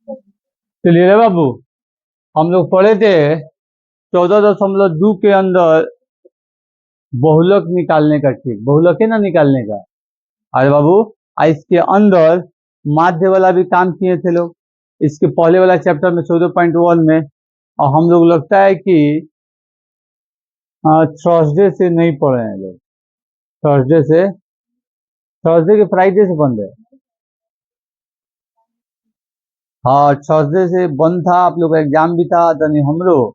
चलिए रे बाबू, हम लोग पढ़े थे 14.2 के अंदर बहुलक निकालने का ट्रिक, बहुलक है ना निकालने का। अरे बाबू, इसके अंदर माध्य वाला भी काम किए थे लोग, इसके पहले वाला चैप्टर में 14.1 में। और हम लोग लगता है कि थर्सडे से नहीं पढ़े हैं लोग। थर्सडे के फ्राइडे से बंद है। हाँ, थर्सडे से बंद था, आप लोग का एग्जाम भी था, तो नहीं हमरो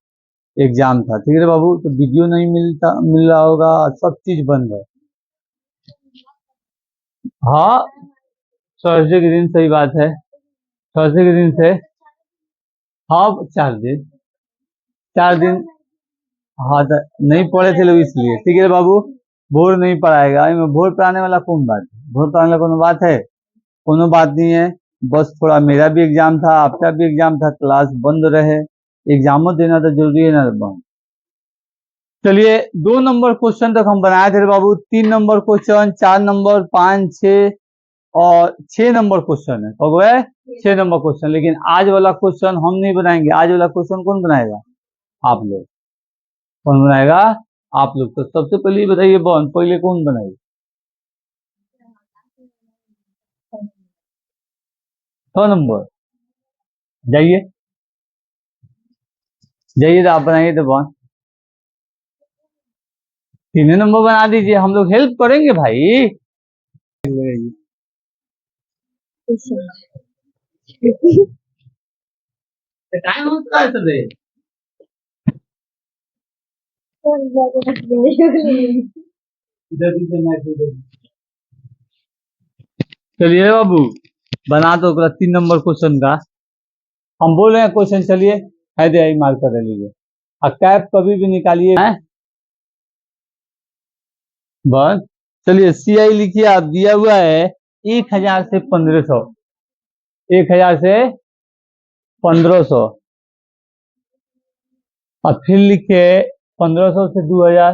एग्जाम था। ठीक है बाबू, तो वीडियो नहीं मिल रहा होगा, सब चीज बंद है। हाँ, थर्सडे के दिन, सही बात है, थर्सडे के दिन से। हाँ, 4 दिन। हाँ, तो नहीं पढ़े थे लोग इसलिए। ठीक है बाबू, भोर नहीं पढ़ाएगा, इनमें भोर पढ़ाने वाला कौन बात है? भोर पढ़ाने वाला कोनो बात है? कोनो बात नहीं है। बस थोड़ा मेरा भी एग्जाम था, आपका भी एग्जाम था, क्लास बंद रहे, एग्जामों देना तो जरूरी है ना बाबू। चलिए, 2 नंबर क्वेश्चन तक हम बनाए थे बाबू। 3 नंबर क्वेश्चन, 4 नंबर, 5, 6 और 6 नंबर क्वेश्चन है। हो गए 6 नंबर क्वेश्चन। लेकिन आज वाला क्वेश्चन हम नहीं बनाएंगे। आज वाला क्वेश्चन कौन बनाएगा? आप लोग। कौन बनाएगा? आप लोग। तो सबसे पहले ये बताइए बॉन, पहले कौन बनाएगा? 6 नंबर। जाइए जाइए, तो आप बनाइए तो बॉन। 3 नंबर बना दीजिए, हम लोग हेल्प करेंगे भाई। टाइम होता है सर। चलिए बाबू, बना दो 3 नंबर क्वेश्चन का। हम बोल रहे हैं क्वेश्चन, चलिए है दे आई मार्क कर लीजिए। और कैप कभी भी निकालिए बस। चलिए, CI लिखिए आप, दिया हुआ है 1000 से 1500, 1000 से 1500। और फिर लिखिए 1500 से 2000,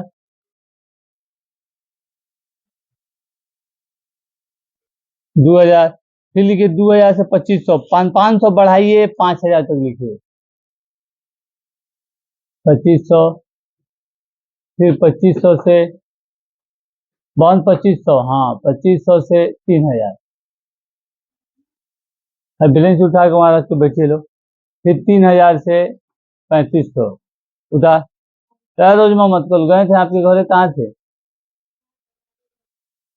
2000। फिर लिखिए 2000 से 2500, 500 बढ़ाइए 5000 तक लिखिए, 2500। फिर 2500 से 2500, हाँ 2500 से 3000। बैलेंस उठा के वहां रख के बैठिए लो। फिर 3000 से 3500 उतार। रोज मोहम्मद कल गए थे आपके घरे, कहाँ थे?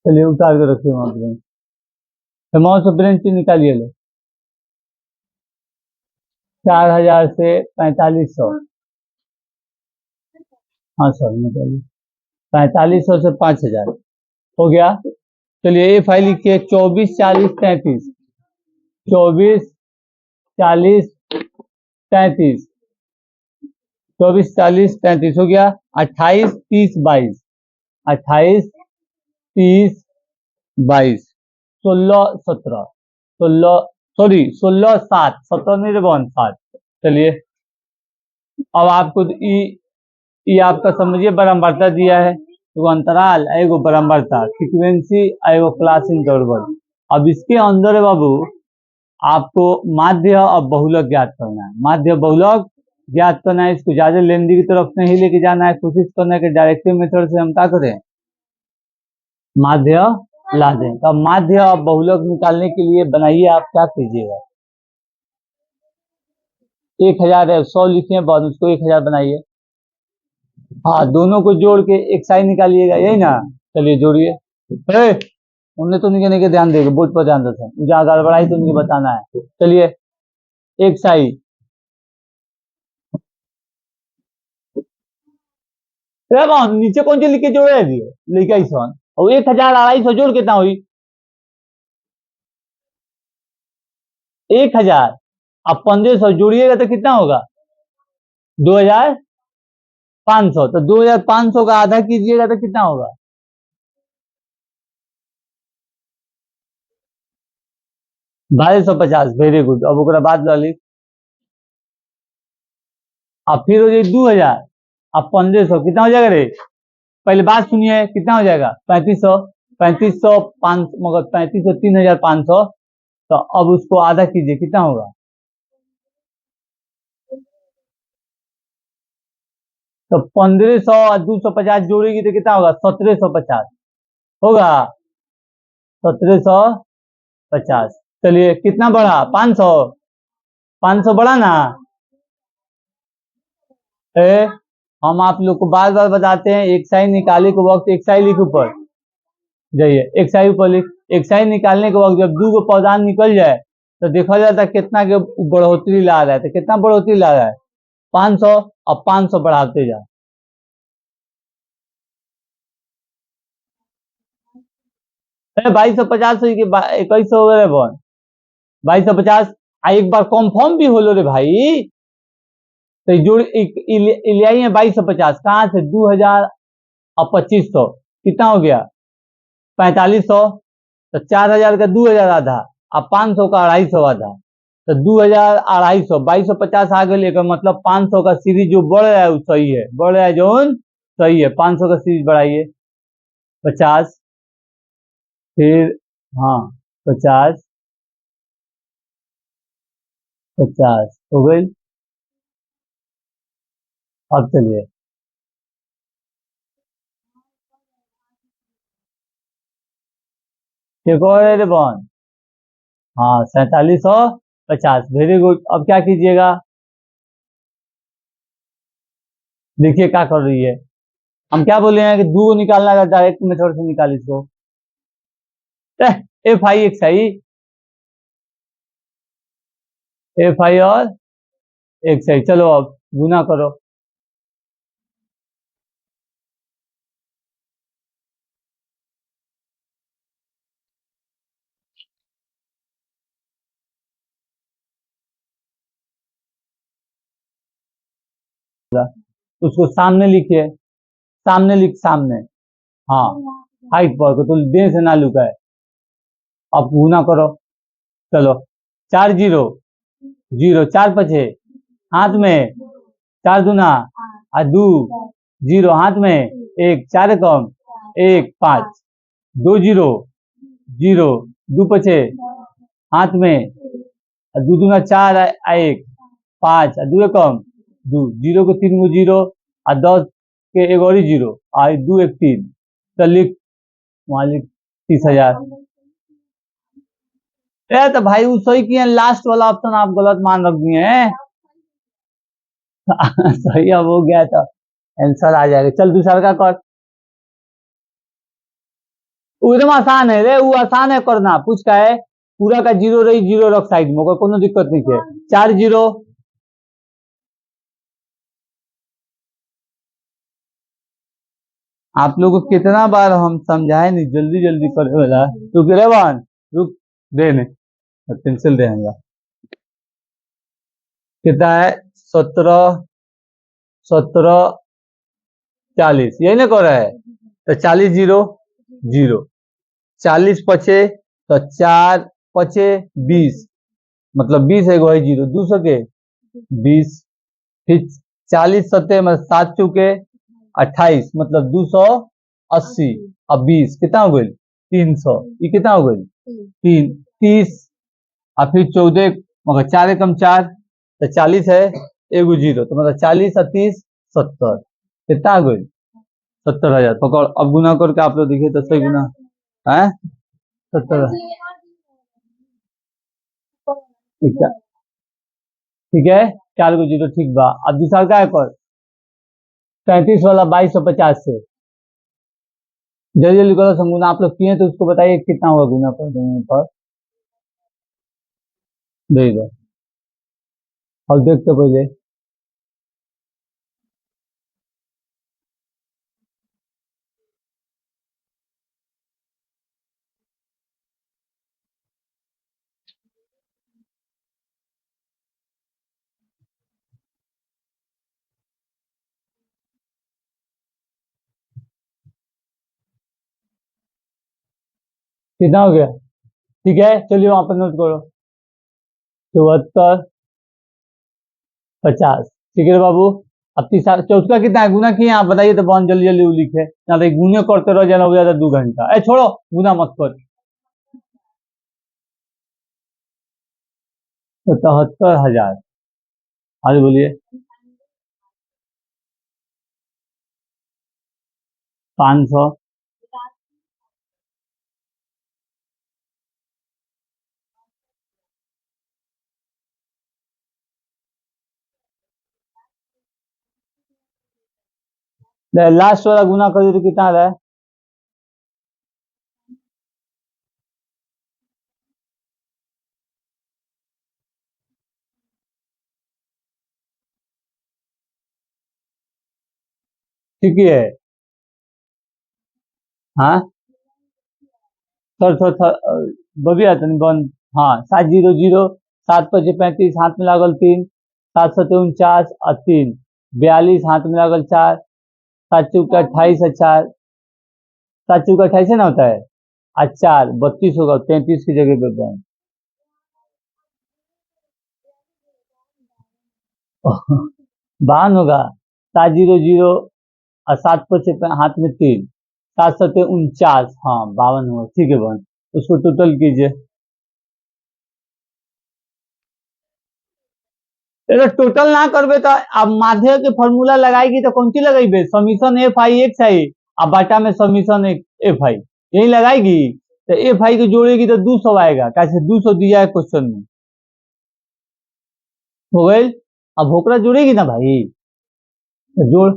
चलिए उतार के रखिए वहां ब्रेंच। अमाउंट से ब्रेंच निकालिए लो। 4000 से 4500, हाँ सर निकालिए। 4500 से 5000 हो गया। चलिए ये फाइल लिखिए 24, 40, 33, 24, 40, 33, 24, 40, 33 हो गया। 28, 30, 22, 28, 30, 22, 16, 17, 16, सॉरी 16, 7, 17 नहीं रे 7। चलिए, अब आपको ये आपका समझिए बराबरता दिया है, एगो अंतराल, एगो बराबरता, फ्रीक्वेंसी, एगो क्लास इंटरवल। अब इसके अंदर है बाबू, आपको माध्य और बहुलक ज्ञात करना है। माध्य बहुलक ज्ञात करना है। इसको ज्यादा लेंदी की तरफ नहीं लेके जाना है, कोशिश करना है कि डायरेक्टिव मेथड से हम क्या करें, माध्य ला दें। तो माध्य और बहुलक निकालने के लिए बनाइए, आप क्या कीजिएगा, 1000 है, 100 लिखे बाद उसको 1000 बनाइए। हाँ, दोनों को जोड़ के एक साई निकालिएगा, यही ना। चलिए जोड़िए। उन्हें तो निकलने के ध्यान देगा, बोर्ड पर ध्यान देते हैं, जहाँ गड़बड़ाई तो उनकी बताना है। चलिए, एक साई नीचे कौन सी लिखे जोड़े लिखा सन। और 1250 जोड़ कितना हुई? 1000 अब 1500 जोड़िएगा तो कितना होगा? 2500। तो 2500 का आधा कीजिएगा तो कितना होगा? 1250। Very good. अब ओकरा बाद लिख। अब फिर हो जाए 2000, अब 1500 कितना हो जाएगा रे? पहले बात सुनिए, कितना हो जाएगा? 3500, 3500, 5 मगर 3500, 3500। तो अब उसको आधा कीजिए, कितना होगा? तो 1500 और 250 जोड़ेगी तो कितना होगा? 1750 होगा। 1750। चलिए कितना बढ़ा? 500। 500 बढ़ा ना? ए, हम आप लोग को बार बार बताते हैं, एक साइन निकाले के वक्त एक साइन लिख ऊपर जाइए, एक साइन ऊपर लिख। एक साइन निकालने के वक्त जब दो को पौधान निकल जाए तो देखा जाता है कितना के बढ़ोतरी ला रहा है। तो कितना बढ़ोतरी ला रहा है? 500। अब 500 बढ़ाते जा। अरे 2250 से 2100 हो गए बन। 2250 एक बार कंफर्म भी होलो रे भाई। तो जोड़ इलियाई है 2250 कहाँ से? 2000 और 2500 कितना हो गया? 4500। तो 4000 का 2000 आधा, अब 500 का 250 आधा। तो 2000 250 2250 आ गए लेकर, मतलब 500 का सीरीज जो बढ़ रहा है वो सही है, बढ़ रहा है जो सही है। 500 का सीरीज बढ़ाइए। 50। फिर हाँ 50। 50 हो गई। अब चलिए एक और है रे बॉन। हाँ 4750, वेरी गुड। अब क्या कीजिएगा? देखिए क्या कर रही है। हम क्या बोले हैं कि दो निकालना है, डायरेक्ट मेथड से निकाल इसको। एफ आई एक सही, एफ आई और एक सही। चलो अब गुना करो। उसको सामने लिखिए, सामने लिख, सामने। हाँ हाइट पर को तो देह से ना लुका है। अब गुना करो। चलो 4 जीरो, जीरो 4 पचे हाथ में, 4 दूना आ दू, जीरो हाथ में, एक 4 कम, एक 5, 2 जीरो, जीरो 2 पचे हाथ में, दू दूना 4 आ एक 5, आ 2 कम 2, जीरो को 3 गो जीरो, आ 10 के एक और ही जीरो, आ 2 एक 3। तो लिख, वहां लिख 30,000। ए तो भाई वो सही किए, लास्ट वाला ऑप्शन आप गलत मान रख दिए हैं। सही अब हो गया तो आंसर आ जाएगा। चल दूसरा का कर। वो एकदम आसान है रे, वो आसान है करना। पूछ का है पूरा का जीरो रही, जीरो रख साइड में, कोई कोनो दिक्कत नहीं है। 4 जीरो। आप लोगों को कितना बार हम समझाए नहीं, जल्दी जल्दी करे वाला। रुक रे बहन, रुक, दे ने पेंसिल देगा। कितना है? 17, 17, 40, यही ना कर रहा है। तो 40 जीरो, जीरो 40 पचे, तो 4 पचे 20, मतलब 20 है वही जीरो, 200 के 20। फिर 40 सत्ते मतलब 7 चौके 28, मतलब 280। अब 20 कितना हो गई? 300। ये कितना हो गई? 30। और फिर 14, मगर 4 एकम 4, तो 40 है, एगो जीरो, तो मतलब 40 और 30 70। कितना आ गई? 70,000। पकड़, अब गुना करके आप लोग देखिए तो सही गुना है। 70। ठीक है, ठीक है, 4 गो जीरो ठीक बा। अब दूसरा का है पर 35 वाला 2250 से जल्दी जल्दी करो। संगुना आप लोग किए तो उसको बताइए कितना हुआ गुना पर दे दो। और देखते पहले। कितना हो गया? ठीक है, चलिए वहां पर नोट करो। 74, 50। ठीक है बाबू। अब तीसरा चौथा कितना है? गुना किए आप बताइए तो बहुत जल्दी जल्दी वो लिखे ना, तो गुने करते रह जाना, हो जाता 2 घंटा। छोड़ो, गुना मत कर। 77,000। आगे बोलिए। 500। लास्ट वाला गुना कर तो कितना आ रहा है? ठीक है। हाँ सर बढ़िया तनी बन। हाँ 700, 7×5 = 35, हाथ में लागल 3, 7×7 = 49 और 3 42, हाथ में लागल 4, 7×4 = 28 और 4, 7×4 = 28 है ना होता है। आज 4 32 होगा, 33 की जगह पे बन। बावन होगा। 700 और 7×5 हाथ में 3, 7×7 = 49। हाँ 52 होगा, ठीक है बहन। उसको टोटल कीजिए। अगर टोटल ना करबे तो अब माध्य के फॉर्मूला लगाएगी तो कौन सी लगाई? समीशन एफ आई एक्स आई अब बाटा में समीशन एफ आई यही लगाएगी। तो एफ आई को जोड़ेगी तो 200 आएगा, कैसे 200 दिया है क्वेश्चन में। हो गई। अब होकरा जोड़ेगी ना भाई, तो जोड़।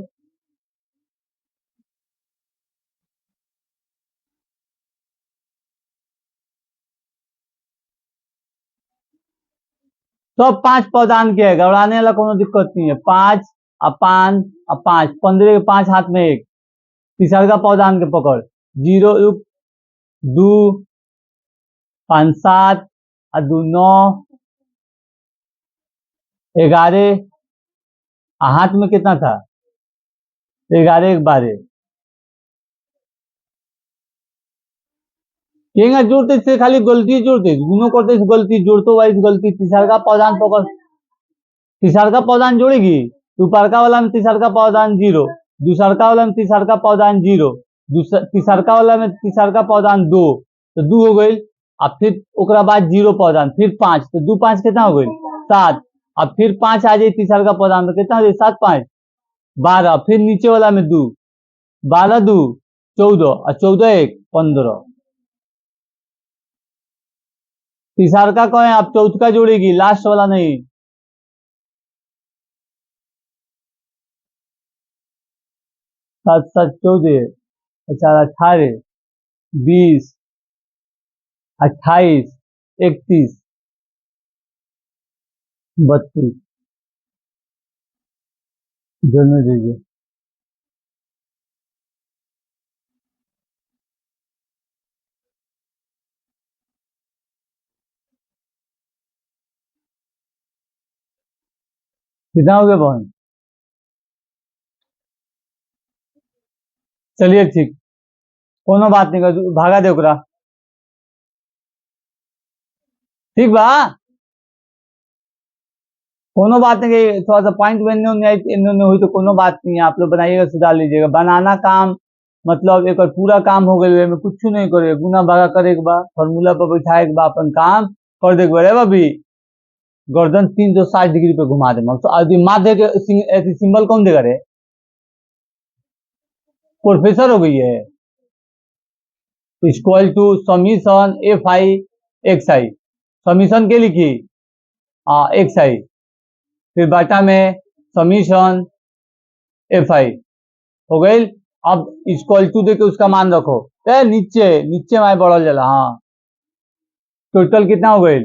तो 5 पौधान के है, घबराने वाला कोनो दिक्कत नहीं है। 5 और 5 और 5, 15 के 5 हाथ में 1, तीसरा का पौधान के पकड़ 0 2 5 7 और 2 9 11, हाथ में कितना था? 11 1 12। केंगा जोड़ते से खाली गलती जोड़ते गुनो करते गलती जोड़तो वाइज गलती तीसरा का पौधान पकड़, तीसरा का पौधान जोड़ेगी। ऊपरका वाला में तीसरा का पौधान 0, दूसरका वाला में तीसरा का पौधान 0, तीसरका वाला में तीसरा का पौधान 2, तो 2 हो गई। अब फिर ओकरा बाद 0 पौधान, फिर 5, तो 2 5 कितना हो गई? 7। अब फिर 5 आ जाए तीसरा का पौधान तो कितना हो जाए? 7 5 12, फिर नीचे वाला में 2, 12 2 14 और 14 1 15। तीसरा का कहें आप चौथा जोड़ेगी, लास्ट वाला नहीं। 7 7 14, 4 18, 20, 28, 31, 32। जोड़ने दीजिए। कितना हो गया बहन? चलिए ठीक, कोनो बात नहीं कर, भागा दे ओकरा। ठीक बा, कोनो बात नहीं कि थोड़ा सा पॉइंट में इन्होंने हुई तो कोनो बात नहीं है, आप लोग बनाइएगा सुधार लीजिएगा। बनाना काम मतलब एक पूरा काम हो गए में कुछ नहीं करे, गुना भागा करे के बाद फॉर्मूला पर बैठाए के बाद अपन काम कर दे के बाद भाभी गर्दन 360 डिग्री पे घुमा दे। तो माध्य के सिंबल कौन देगा रे? प्रोफेसर हो गई है। Equal to summation F I X I, summation के लिखी एक्स आई, फिर बाटा में समीशन एफ आई हो गई। अब इक्वल टू देके उसका मान रखो, नीचे नीचे में बढ़ल जाला। हाँ टोटल कितना हो गई?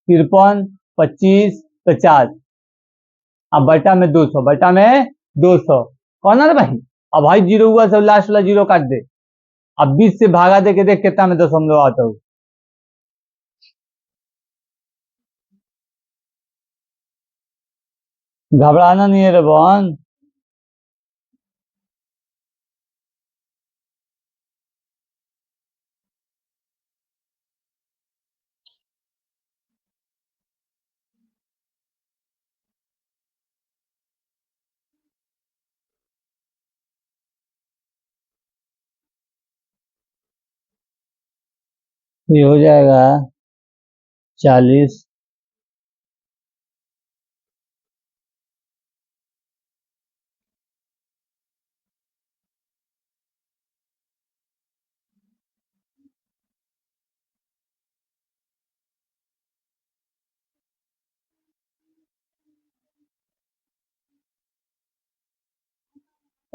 53 25 50, अब बटा में 200, बटा में 200 कौन है भाई? अब भाई 0 हुआ सब लास्ट वाला 0 काट दे। अब 20 से भागा दे के देख कितना में दशमलव आता हूँ। घबराना नहीं है रे बहन। ये हो जाएगा 40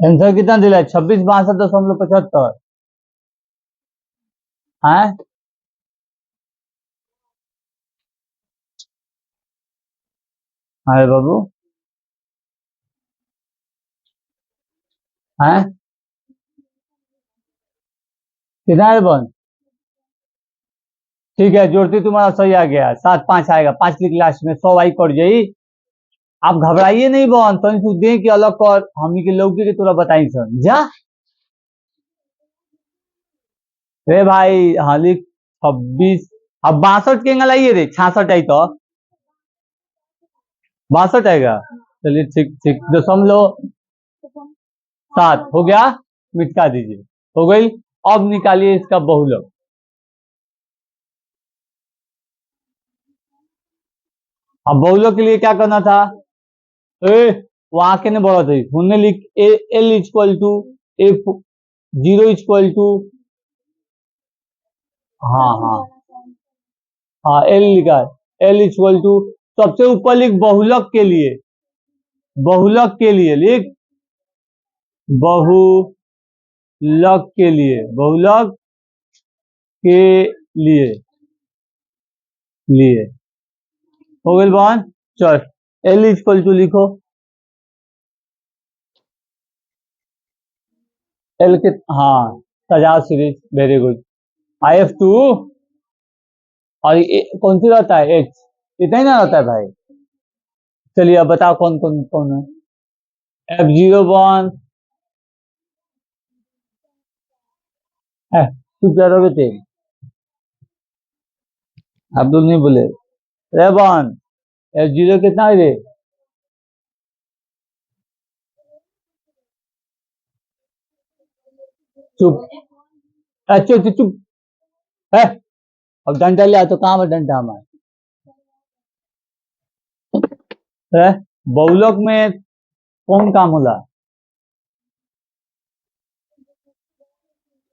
आंसर कितना दिला है? 2662.75 है। अरे बाबू है कितना है बन? ठीक है, जोड़ती तुम्हारा सही आ गया, 7 5 आएगा, 5 लिख लास्ट में, 100 आई कट जाई। आप घबराइए नहीं बन, तो तू दे के अलग कर, हमनी के लौकी के तोरा बताई सन जा। रे भाई हाँ लिख 26। अब 62 के लाइए रे, 66 आई तो 62 आएगा। चलिए ठीक ठीक, 0.7 हो गया, मिटका दीजिए, हो गई। अब निकालिए इसका बहुलक। अब बहुलक के लिए क्या करना था? ए वहां के नहीं बढ़ा थी, हमने लिख L equal to F 0 equal to, हाँ हाँ हाँ एल लिखा है, एल इक्वल टू, सबसे ऊपर लिख बहुलक के लिए, बहुलक के लिए लिख, बहुलक के लिए, बहुलक के लिए, लिए हो गई बहन। चल एल इक्वल टू लिखो, एल के, हाँ सजाओ series, very good. I F two, और कौन सी रहता है? एच, इतना ही ना रहता है भाई। चलिए अब बताओ कौन कौन कौन है? F01, चुप जा रहे थे आप लोग, नहीं बोले रे बहन। F0 कितना है रे? चुप, अच्छा चुप चुप है। अब डंडा लिया तो कहाँ है डंडा हमारे? है बहुलक में कौन काम होला?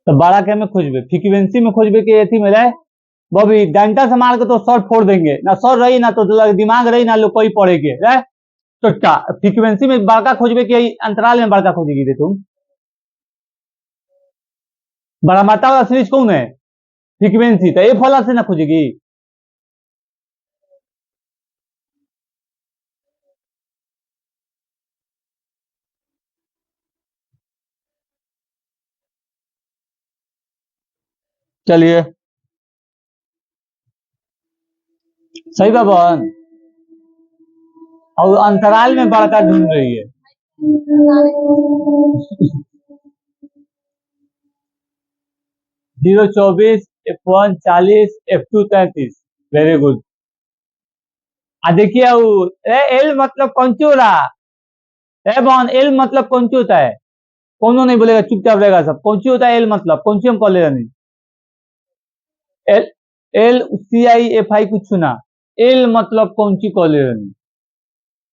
तो बड़ा के में खोजबे, फ्रीक्वेंसी में खोजबे के एथी में रहे बबी, डंडा से मार के तो सर फोड़ देंगे ना, सर रही ना तो दिमाग रही ना, लोग कोई पढ़ेगे रहे। तो फ्रीक्वेंसी में बड़का खोजबे के अंतराल में बड़का खोजेगी रे तुम? बड़ा माता वाला सीरीज कौन है? फ्रीक्वेंसी तो ए फला से ना खोजेगी। चलिए सही बहन, और अंतराल में बड़का ढूंढ रही है। 024, F1 40, F2 33, वेरी गुड। देखिए एल मतलब कौन सी हो रहा है बहन? एल मतलब कौन सी होता है? कौन नहीं बोलेगा, चुपचाप रहेगा सब। कौन सी होता है एल मतलब? कौन सी हम कॉल ले नहीं? L, L C I F I कुछ सुना? एल मतलब कौन सी कॉल ले नहीं?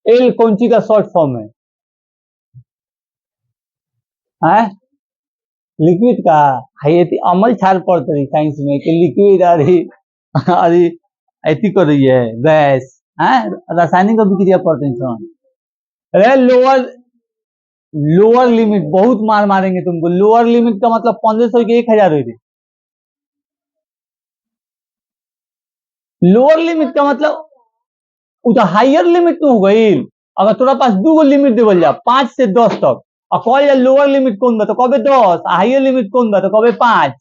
एल कौन सी का शॉर्ट फॉर्म है? लिक्विड का? हाई अमल छाल पड़ता रही साइंस में कि लिक्विड, अरे अरे ऐसी कर रही है गैस है, रासायनिक अभिक्रिया पड़ते हैं। अरे लोअर, लोअर लिमिट बहुत मार मारेंगे तुमको। लोअर लिमिट का मतलब 1500 के 1000 हुई थी। लोअर लिमिट का मतलब वो तो हाइयर लिमिट में हो गई। अगर तोरा पास दो लिमिट देवल जा 5 से 10 तक, और कॉल जा लोअर लिमिट कौन बा तो कबे 10, हाइयर लिमिट कौन बा तो कबे 5।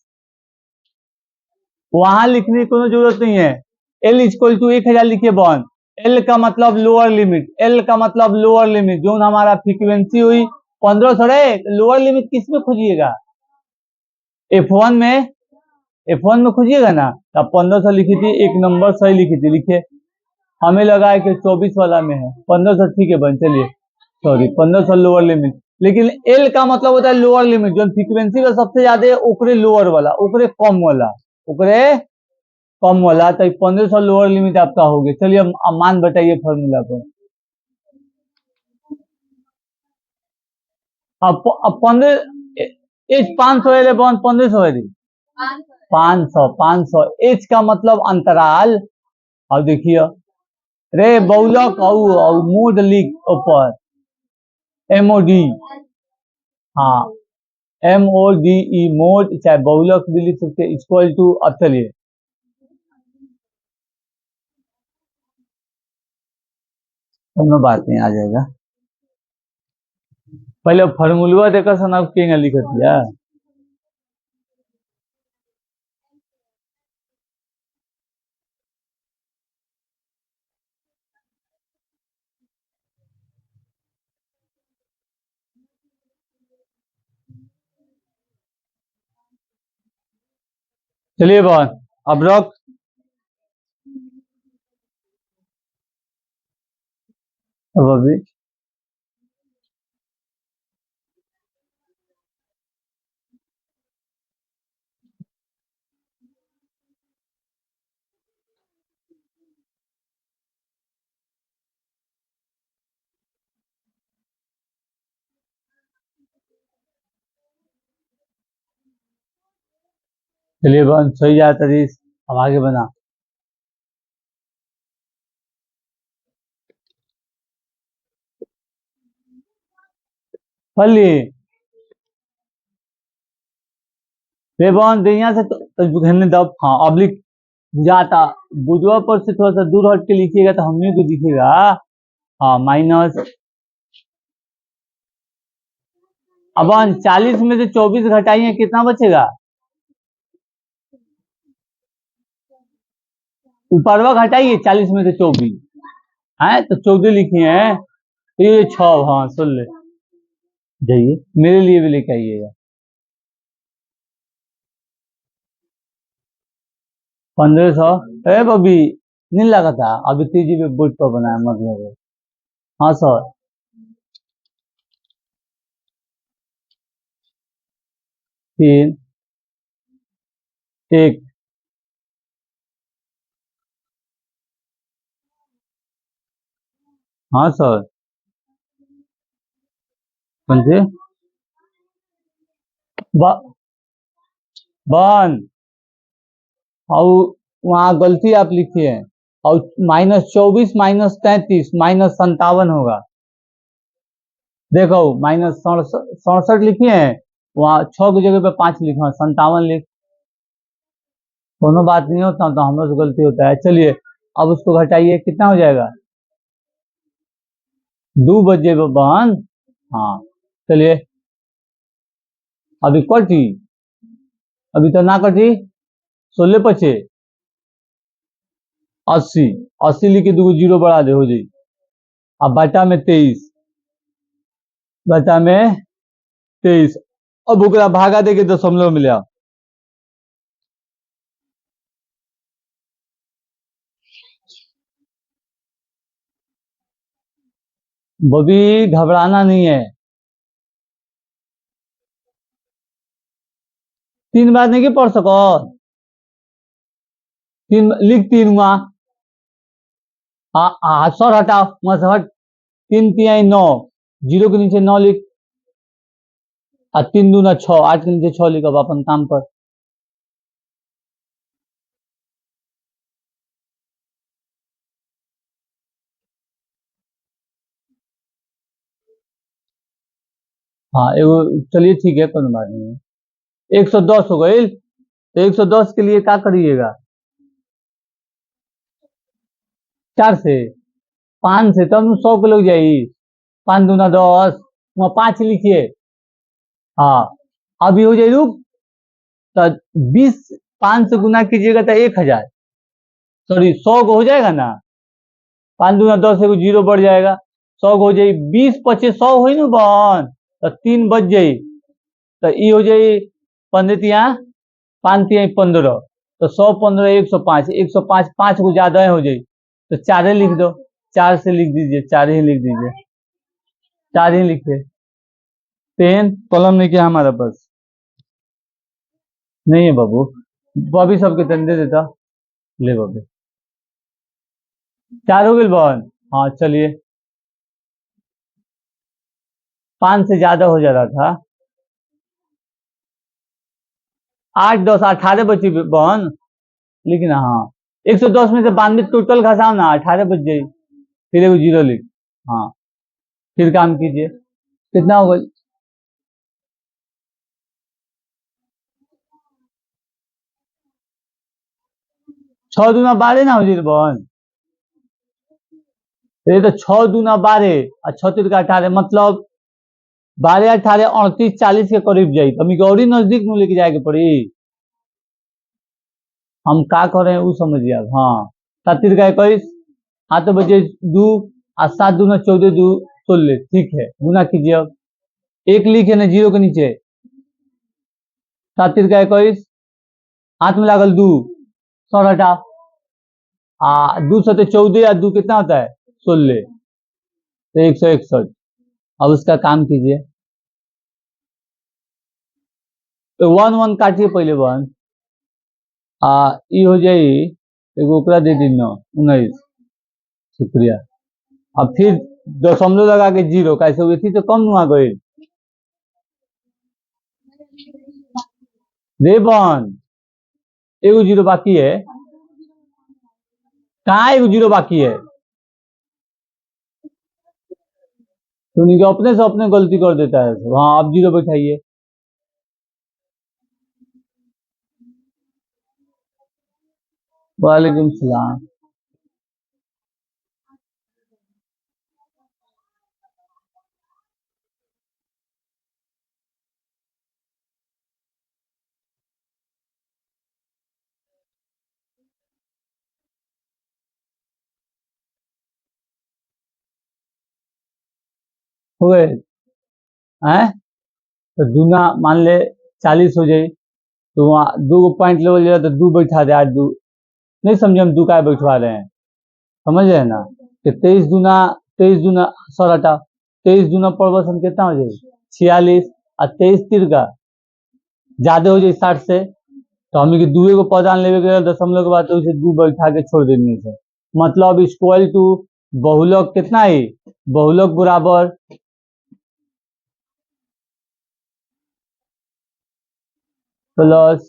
वहां लिखने की कोई जरूरत नहीं है। एल इक्वल टू 1000 लिखिए बॉन। एल का मतलब लोअर लिमिट, एल का मतलब लोअर लिमिट, जो हमारा फ्रीक्वेंसी हुई 1500 रे, लोअर लिमिट किस में खोजिएगा? F1 में, F1 में खोजिएगा ना। अब 1500 लिखी थी, एक नंबर सही लिखी थी, लिखिए। हमें लगा है कि 24 वाला में है 1500, ठीक है बन, चलिए सॉरी 1500 लोअर लिमिट। लेकिन एल का मतलब होता है लोअर लिमिट, जो फ्रीक्वेंसी का सबसे ज्यादा है ओकरे लोअर वाला, ओकरे कम वाला, ओकरे कम वाला। तो 1500 लोअर लिमिट आपका हो गया। चलिए अब मान बताइए फॉर्मूला को। अब 15 एच 500 है 1500 है 500, 500 एच का मतलब अंतराल। अब देखिए रे बहुलक और मोड लिख ऊपर, एमओडी हाँ, MODE मोड, चाहे बहुलक भी लिख सकते, इक्वल टू, अब चलिए कोनो बात नहीं, आ जाएगा। पहले फॉर्मूलवा देखा सना के लिखत दिया। चलिए बहन, अब रख। अब अभी चलिए बहन, सही जाता रही। अब आगे बना। फली रेबन दे यहाँ से तो घने दब, हाँ ऑब्लिक जाता, बुधवा पर से थोड़ा सा दूर हट के लिखिएगा तो हमने को दिखेगा। हाँ माइनस, अब 40 में से 24 घटाइए, कितना बचेगा? ऊपरवा घटाइए 40 में से 24 है तो 14 लिखे हैं, तो ये 6, हाँ सुन ले जाइए, मेरे लिए भी लेके आइएगा। 1500, अरे बबी नहीं लगा था, अभी तीजी पे बोर्ड पर बनाया मतलब। हाँ सर, 3, 1, हाँ सर, कौन से बन, और वहाँ गलती आप लिखी है, और -24 -33 -57 होगा। देखो -67 लिखी है, वहाँ 6 की जगह पे 5 लिखा, 57 लिख। दोनों बात नहीं होता तो हम लोग से गलती होता है। चलिए अब उसको घटाइए, कितना हो जाएगा? 2 बजे बहन, हाँ चलिए, अभी कटी, अभी तो ना कटी, 16 × 5 80, 80 लिख के 2 जीरो बढ़ा दे, हो जाए। अब बटा में 23, बटा में 23, अब ओकरा भागा दे के दशमलव में ले आओ। बबी घबराना नहीं है, 3 बार नहीं पढ़ सको, 3 लिख, 3 हुआ, हाँ सर हटाओ वहां से हट, 3 × 9, जीरो के नीचे 9 लिख, और 3 दूना 6, 8 के नीचे 6 लिख। अब अपन काम पर, हाँ एगो, चलिए ठीक है, कोई बात नहीं है। 110 हो गई, तो 110 के लिए क्या करिएगा? 4 से, 5 से तब 100 के लोग जाई, 5 दूना 10, वहां 5 लिखिए, हाँ अभी हो जाए रुक, तो 20, 5 से गुना कीजिएगा तो 1000, सॉरी 100 को हो जाएगा ना, 5 दूना 10 से जीरो बढ़ जाएगा, 100 को हो जाए, 20 25 100 हो ना बहन, तो 3 बच जाई, तो ये हो जाए 15 तिया 5 तिया 15, तो 100 15 105, 105 5 को ज्यादा हो जाए, तो 4 ही लिख दो, 4 से लिख दीजिए, 4 ही लिख दीजिए, 4 ही लिखे। पेन कलम नहीं किया हमारा पास, नहीं है बाबू, बॉबी सबके तंदे देता, ले बॉबी, 4 हो गई बहन, हाँ चलिए, 5 से ज्यादा हो जा रहा था, 8 10 18 बची बहन, लिखना, हाँ 110 में से 92 टोटल घसाओ ना, 18 बच जाए, फिर एगो जीरो लिख, हाँ फिर काम कीजिए, कितना हो गई? 6 दूना 12 ना हो जी बहन, ये तो 6 दूना 12 और 6 तिरका 18, मतलब 12 18 38 40 के करीब जाई, तो हमी और ही नजदीक में लेके जाए के पड़ी। हम का करें वो समझिए आप। हाँ 7 तिरका 21, 8 बजे 2 और 7 दूना 14 2 16, ठीक है गुना कीजिए। अब एक लिखे ना जीरो के नीचे, 7 तिरका 21, 8 में लागल 2 100 हटा, 2 सते 14 और 2 कितना होता है 16, तो 161। अब उसका काम कीजिए, तो 1 1 काटिए पहले 1, हो जाई एगो ओकरा दे दी 9 19, शुक्रिया। अब फिर दशमलव लगा के 0, कैसे हुई थी तो कम नुआ गई रे बहन, एगो 0 बाकी है, कहाँ एगो 0 बाकी है, तो उनके अपने से अपने गलती कर देता है। हाँ अब 0 बैठाइए, वालेकुम सलाम। हो गए हैं, तो दूना मान ले 40 हो जाए, तो वहाँ 2 पॉइंट लेवल जाए तो 2 बैठा दे, 8 2, नहीं समझे हम 2 का बैठवा रहे हैं, समझ रहे हैं ना, कि 23 दूना 100 हटा, 23 दूना प्रवर्सन कितना हो जाए 46, और 23 तिरका ज्यादा हो जाए 60 से, तो हमें कि 2 को पदान लेवे के दशमलव के बाद तो उसे 2 बैठा के छोड़ देनी है, मतलब इक्वल टू बहुलक कितना है, बहुलक बराबर प्लस,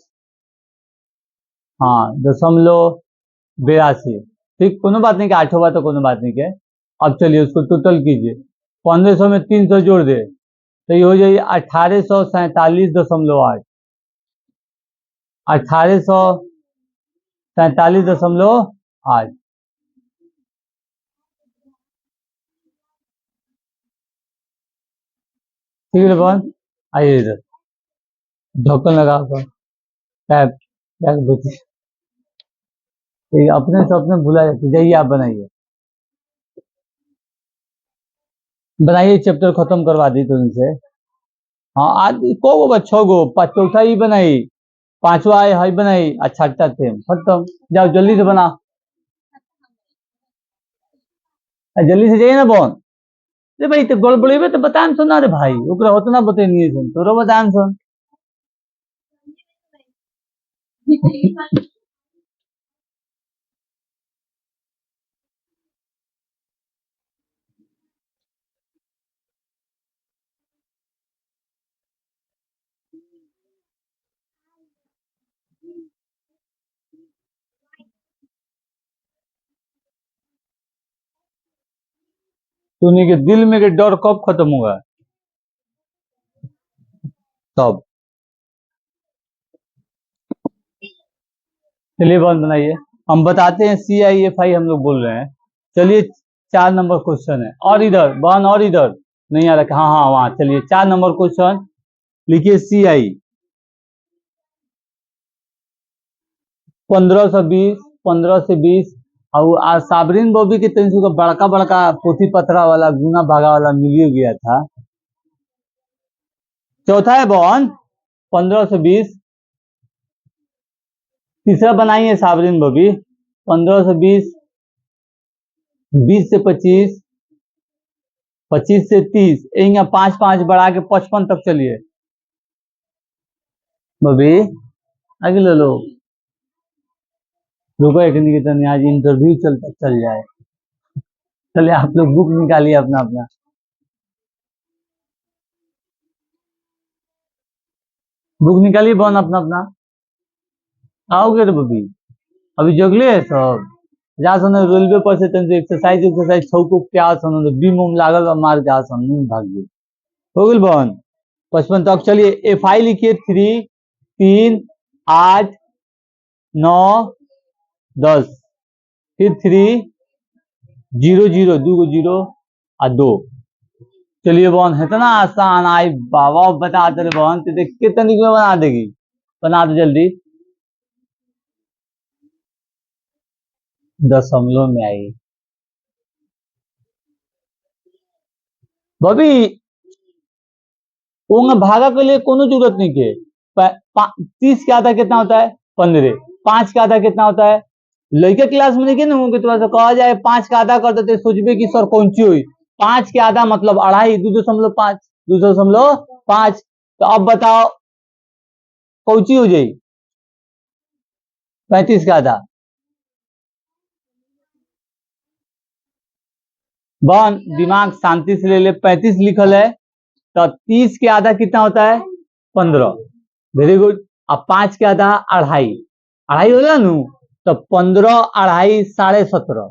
हाँ 0.82, ठीक कोनो बात नहीं कि 8 होगा तो कोनो बात नहीं के। अब चलिए उसको टोटल कीजिए, 1500 में 300 जोड़ दे तो ये हो जाए 1847.8, 1847.8, ठीक है बहन। आइए इधर, ढक्कन लगा कर टैप टैप होती है, अपने से अपने भुला जाती, जाइए आप बनाइए, बनाइए चैप्टर खत्म करवा दी तो उनसे। हाँ आज को गो बा 6 गो, चौथा ही बनाई, 5वां है बनाई, अच्छा थे खत्म, जाओ जल्दी से बना, जल्दी से जाइए ना बहन। अरे भाई तो गड़बड़ी में तो बतान सुना रे भाई, ओकरा उतना बतेनिए सुन तोरो बतान सुन। तूने के दिल में के डर कब खत्म होगा, तब। चलिए बहन बनाइए, हम बताते हैं CIFI हम लोग बोल रहे हैं। चलिए 4 नंबर क्वेश्चन है, और इधर बहन, और इधर नहीं आ रहा, हाँ हाँ वहां, चलिए 4 नंबर क्वेश्चन लिखिए। CI 15 से 20 और आज साबरीन बॉबी के 300 का बड़का बड़का पोथी पत्रा वाला गुना भागा वाला मिलियो गया था। चौथा है बॉन 15 से 20, तीसरा बनाइए साबरीन बॉबी 15 से 20, 20 से 25, 25 से 30, यहाँ 5 5 बढ़ा के 55 तक चलिए बॉबी, आगे ले लो, रुको एक निकेतन, आज इंटरव्यू चल जाए। चलिए आप लोग बुक निकालिए अपना अपना, बुक निकालिए बॉन अपना अपना, आओगे रे बॉबी, अभी जगले है सब, जा सन रेलवे पर से तन एक्सरसाइज छौको क्या सन बीम उम लागल बा, मार जा सन नहीं भाग गए, हो गई बहन 55 तक। चलिए FI लिखिए 3 3 8 9 10, फिर 3 0 0 2 0 और 2। चलिए बहन है तो ना आसान आई बाबा बता दे बहन तो देख के तनिक में बना देगी, बना दो जल्दी। दशमलव में आई बबी वो भागा के लिए कोनो जरूरत नहीं के। 30 के आधा कितना होता है 15, 5 का आधा कितना होता है लड़के क्लास में नहीं ना कि थोड़ा सा कहा जाए 5 का आधा कर देते सोचबे कि सर कौन सी हुई 5 के आधा मतलब अढ़ाई 2.5 2.5। तो अब बताओ कौन सी हो जाएगी 35 का आधा। बहन दिमाग शांति से ले ले 35 लिखल है तो 30 के आधा कितना होता है 15। Very good. अब 5 के आधा अढ़ाई, अढ़ाई हो गया नु तो 15 अढ़ाई 17.5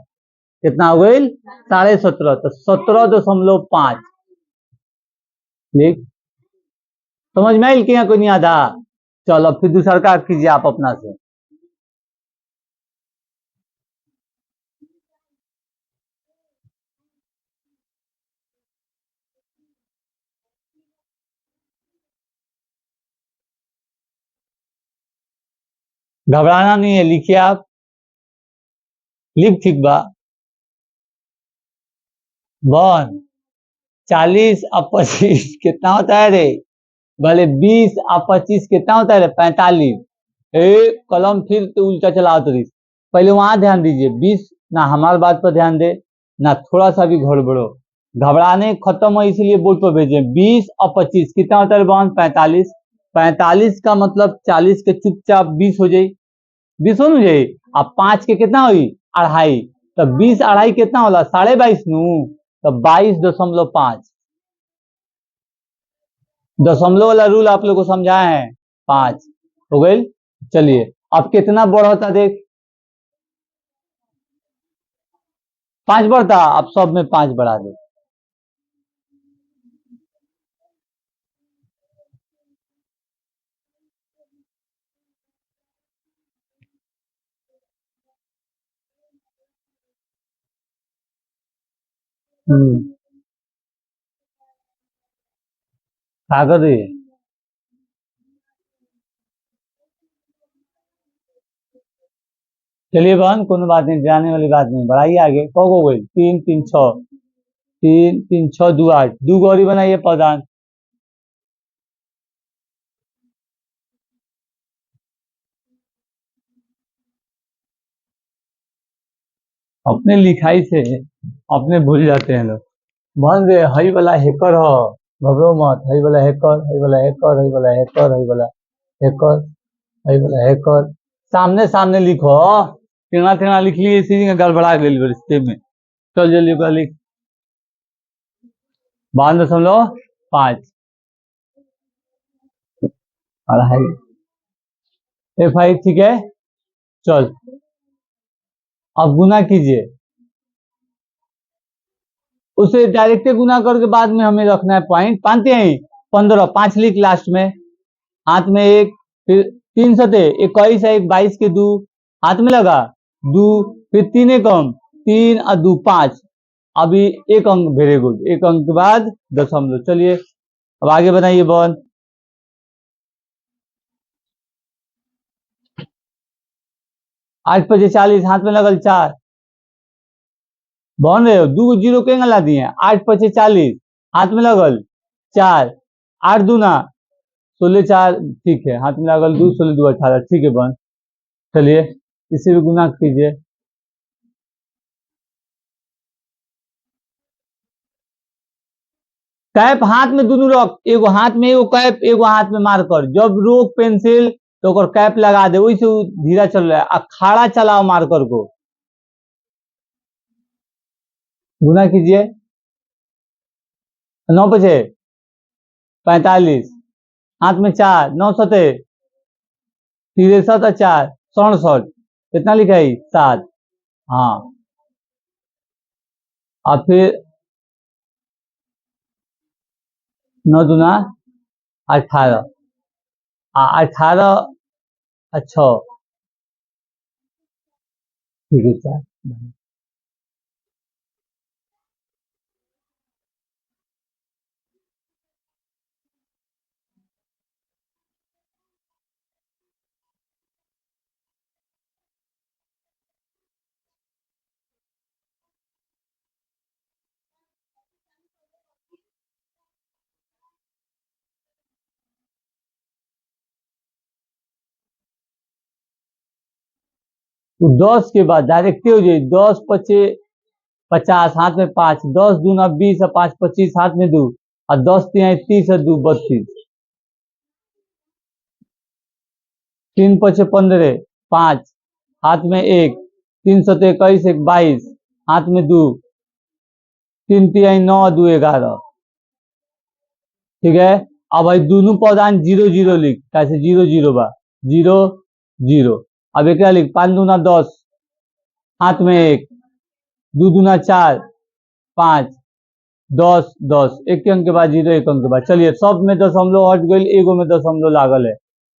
कितना हो गई 17.5 तो 17.5 ठीक समझ में आयल कि कोई नहीं आधा। चलो फिर दूसरा का कीजिए आप अपना से। घबराना नहीं है लिखिए आप, लिख ठीक बा। 40 और 25 कितना होता है रे भले 20 और 25 कितना होता है रे 45। एक कलम फिर तो उल्टा चलाओ तो पहले वहां ध्यान दीजिए 20 ना हमारे बात पर ध्यान दे ना थोड़ा सा भी गड़बड़ो, घबराने खत्म हो इसलिए बोर्ड पर भेजे। 20 और 25 कितना होता है बहन 45। 45 का मतलब 40 के चुपचाप 20 हो जाये, 20 हो जाये। अब 5 के कितना हुई अढ़ाई तो 20 अढ़ाई कितना होला 22.5 नू तो 22.5। दशमलव वाला रूल आप लोग को समझाए हैं 5 हो गई। चलिए अब कितना बढ़ता देख 5 बढ़ता, अब सब में 5 बढ़ा दे। क्या कर रही है चलिए बहन कोनो बात नहीं जाने वाली बात नहीं बढ़ाइए आगे कौ हो गई 3 3 6 3 3 6 2 8 2 गौरी बनाइए प्रधान। अपने लिखाई से अपने भूल जाते हैं लोग। मान रे हई वाला हैकर हो घबरो मत, हई वाला हैकर हई वाला हैकर हई वाला हैकर हई वाला हैकर हई वाला हैकर सामने सामने लिखो टेढ़ा टेढ़ा लिख लिए इसी में गड़बड़ा गई रिश्ते में। चल जल्दी ओकरा लिख 52.5 अढ़ाई F5 ठीक है। चल अब गुना कीजिए उसे डायरेक्ट गुना करके बाद में हमें रखना है पॉइंट। पानते हैं 15 5 लिख लास्ट में हाथ में एक फिर 3 सते 21 है 22 के 2 हाथ में लगा 2 फिर 3 एक अंक 3 और 2 5 अभी एक अंक वेरी गुड एक अंक के बाद दशमलव। चलिए अब आगे बनाइए बॉल 8 5 40 हाथ में लगल 4 बन रहे हो 2 जीरो के ला दिए 8 5 40 हाथ में लगल 4 8 दूना 16 4 ठीक है हाथ में लगल 2 16 2 18 ठीक है बन। चलिए इसे भी गुना कीजिए कैप हाथ में दोनों रख एगो हाथ में एगो कैप एगो हाथ में मार कर जब रोक पेंसिल तो कैप लगा दे वही से धीरा चल रहा है अखाड़ा चलाओ मार्कर को गुना कीजिए 9 बजे 45 हाथ में 4 9 सते 63 4 67 कितना लिखा है 7 हाँ और फिर 9 दूना 18 18 अच्छा ठीक है 4। तो 10 के बाद डायरेक्ट हो जाए 10 पचे 50 हाथ में 5, 10 दूना 20 और 5 25 हाथ में 2 और 10 तिहाई 30 और 2 32, 3 पचे 15, 5 हाथ में 1, 3 सते 21 1 22 हाथ में 2, 3 तिहाई 9 2 11। ठीक है। अब भाई दोनों पौधान 0 0 लिख कैसे 0 0 बा 0 0। अब एक लिख 5 दूना 10 हाथ में 1, 2 दूना 4 5 10 10 एक के अंक के बाद 0 एक अंक के बाद। चलिए सब में दशमलव हट गई एगो में दशमलव लागल है।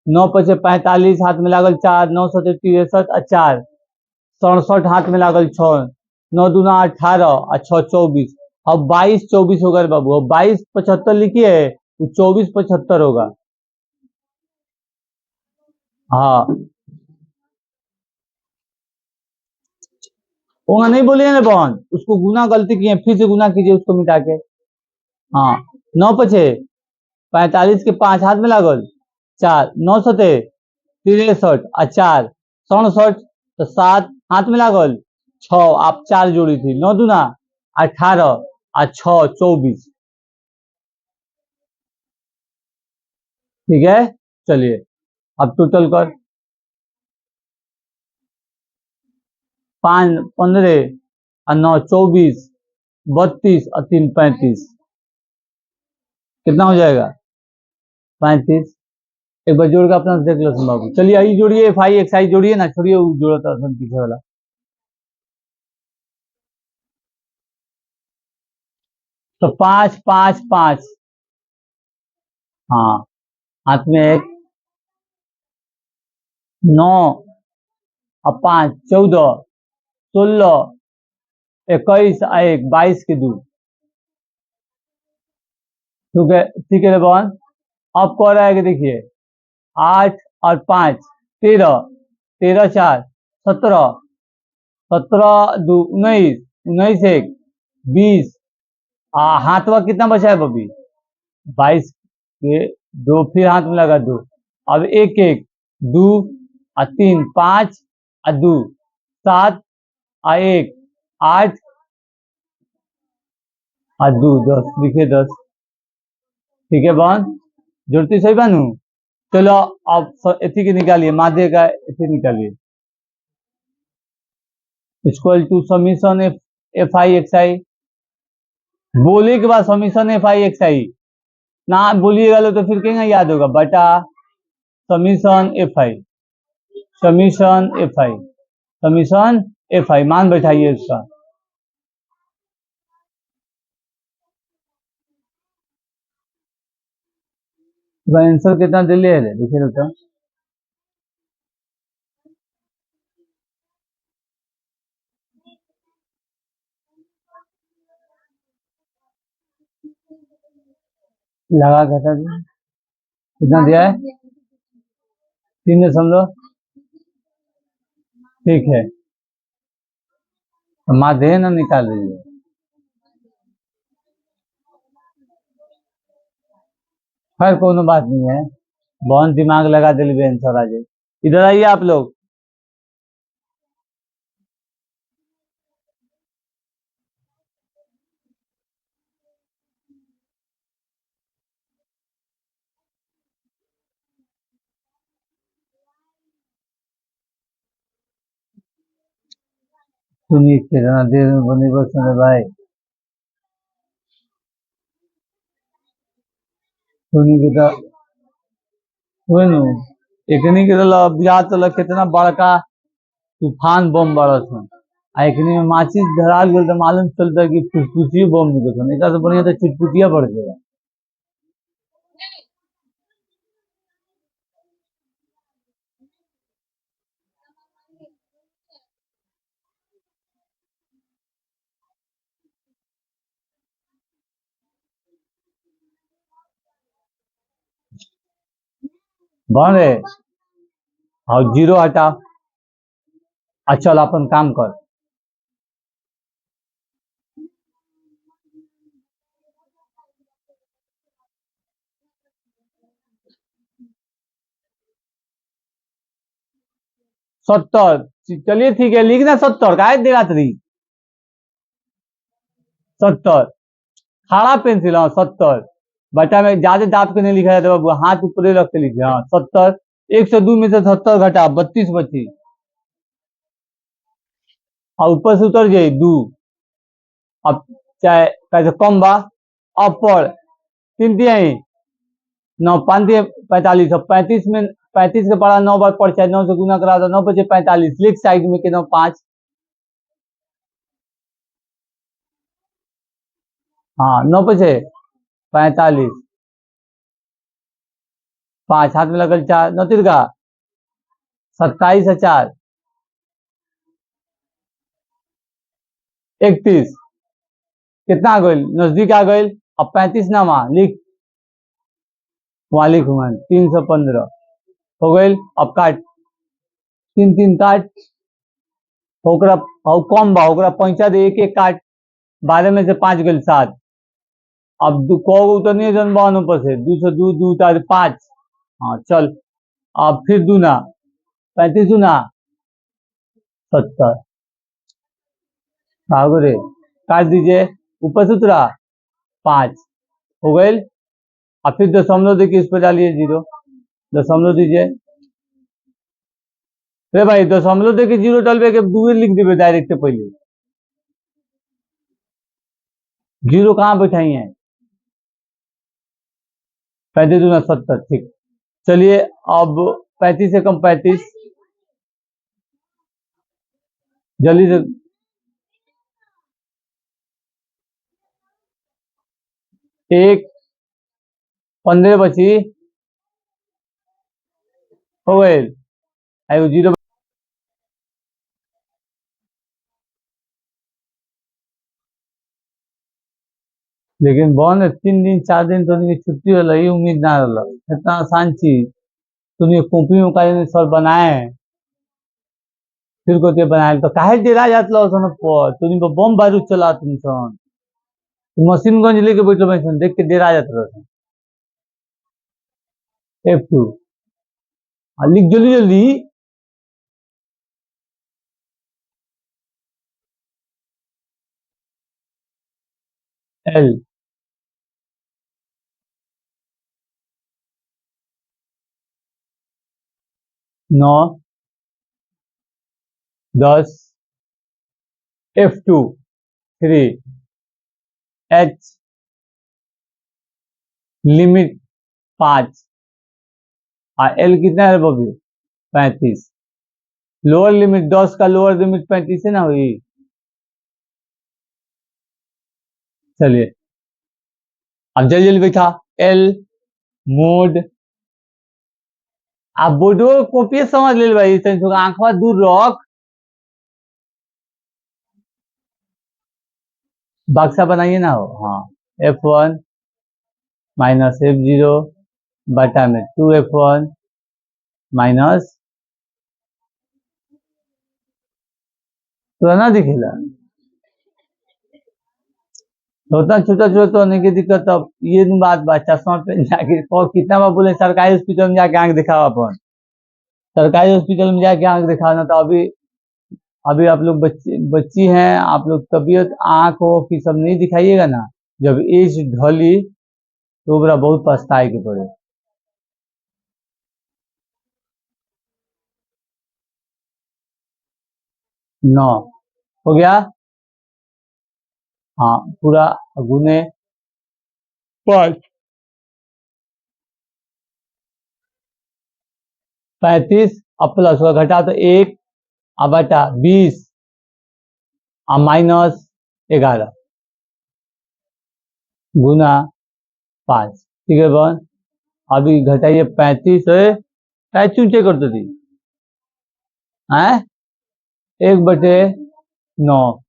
9 पचे 45 हाथ में लागल 4, 9 सते 63 और 4 67 हाथ में लागल 6, 9 दूना 18 और 6 24। अब 22 24 हो गए बाबू। अब 22 75 लिखिए तो 24 75 होगा। हाँ होगा नहीं बोलिए ना बहन, उसको गुना गलती किए फिर से गुना कीजिए उसको मिटा के। हाँ 9 पचे 45 के 5 हाथ में लागल 4, 9 सते 63 और 4 67 तो 7 हाथ में लागल 6 आप 4 जोड़ी थी 9 दूना 18 और 6 24। ठीक है। चलिए अब टोटल कर 5 15 और 9 24 32 और 3 35 कितना हो जाएगा 35। एक बार जोड़ के अपना देख लो सुन बाबू। चलिए आई जोड़िए एफ आई एक्स आई जोड़िए ना, छोड़िए वो जोड़ा था पीछे वाला। तो 5 5 5 हाँ हाथ में 1, 9 और 5 14 16 21 और 1 22 के 2। ठीक है बहन। अब कह रहा है कि देखिए 8 और 5 13, 13 4 17, 17 2 19, 19 1 20। हाथवा कितना बचा है बबी 22 के 2 फिर हाथ में लगा 2। अब 1 1 2 और 3 5 और 2 7 और 1 8 और 2 10 लिखे 10। ठीक है बहन जोड़ती सही बनू। चलो अब एथी के निकालिए माध्य का एथी निकालिए equal to summation F I X I. बोले के बाद summation F I X I ना बोलिएगा तो फिर कहेंगे याद होगा बटा summation F I, summation F I, summation F I मान बैठाइए इसका। आंसर कितना दिल्ली है देखिए तो लगा घटा दिया कितना दिया है 3 ठीक है तो माध्य ना निकाल लीजिए। खैर कोनो बात नहीं है बहुत दिमाग लगा दिल आंसर आ जाए। इधर आइए आप लोग। सुनिए कितना देर में बनी बस सुने भाई सुनी के तो सुनू एकनी के तो बिहार तो कितना बड़का तूफान बम बरस है आ एकनी में माचिस धराल गल तो मालूम चलता है कि फुसफुसियो बम निकल है इतना तो बढ़िया तो चुटपुटिया बढ़ गया। बन रे और जीरो हटा। अच्छा चल अपन काम कर। सत्तर। चलिए ठीक है, लिखना 70 का देगा तरी 70। खाड़ा पेंसिल, हाँ 70। बच्चा में ज्यादा दाब के नहीं लिखा जाता बाबू, हाथ ऊपर रख के लिखे। हाँ 70। 102 में से 70 घटा 32 बची, और ऊपर से उतर जाये 2। अब चाहे कैसे कम बा, अब पढ़। 3 तिहाई 9, 5 45। 35 में 35 का पढ़ा 9 बार पढ़, चाहे 9 से गुना करा दो, 9 बचे 45। लिख साइड में के 9 5। हाँ 9 बचे 45। 5 हाथ में लगल 4, 9 तिरका 27 है 4 31। कितना आ गई, नजदीक आ गई। अब 35 ना वहां लिख, वहां लिख मन 315 हो गई। अब काट, 3 3 काट। ओकरा और कम बा, ओकरा पैंचा दे, एक एक काट। 12 में से 5 गई 7। अब कौ उतरनी जन बावन ऊपर से 2 से 2 2 4 5। हाँ चल। अब फिर दूना 35 दूना 70। रे काट दीजिए, ऊपर से उतरा 5 हो गई। अब फिर दशमलव देखिए, इस पर डालिए 0, दशमलव दीजिए। रे भाई दशमलव देखिए 0 डालबे के दूर लिख देवे डायरेक्ट पहले, 0 कहाँ बैठाई है। 35 दूना 70, ठीक। चलिए अब 35 से कम 35, जल्दी से। 1 15 बची हो गए, 0। लेकिन बन 3 दिन 4 दिन तो छुट्टी वाला ही उम्मीद ना रहा, इतना आसान चीज तुमने कॉपी में का सर बनाए हैं, फिर को ते बनाए तो काहे डेरा जात लो सन पर तुम बम बारूद चला तुम सन, मशीनगंज लेके बैठो भाई सन, देख के डेरा जात रहो। F2 लिख जल्दी जल्दी। L 9 10। F2 3। H लिमिट 5, और L कितना है बबी 35। लोअर लिमिट 10 का लोअर लिमिट 35 है ना हुई। चलिए अब जल्दी जल्दी बैठा। L मोड, आप बोर्डो कॉपी समझ ले भाई, आंखवा दूर रख। बक्सा बनाइए ना हो। हाँ F1 माइनस F0 बटा में 2F1 माइनस, तो ना दिखेला छोटा छोटा छोटा तो होने की दिक्कत। अब ये बात चश्मा पे जाके और कितना बार बोले सरकारी हॉस्पिटल में जाके आंख दिखाओ, अपन सरकारी हॉस्पिटल में जाके आंख दिखाओ ना। तो अभी अभी आप लोग बच्ची हैं, आप लोग तबीयत आंख हो की सब नहीं दिखाइएगा ना, जब एज ढली तो बड़ा बहुत पछताए के पड़े। 9 हो गया। हाँ पूरा गुने 5। 35 अब प्लस हुआ, घटा तो 1, अब बटा 20, अब माइनस 11 गुना 5। ठीक है बन, अभी घटाइए 35 से 35 चूचे करते थी है 1/9।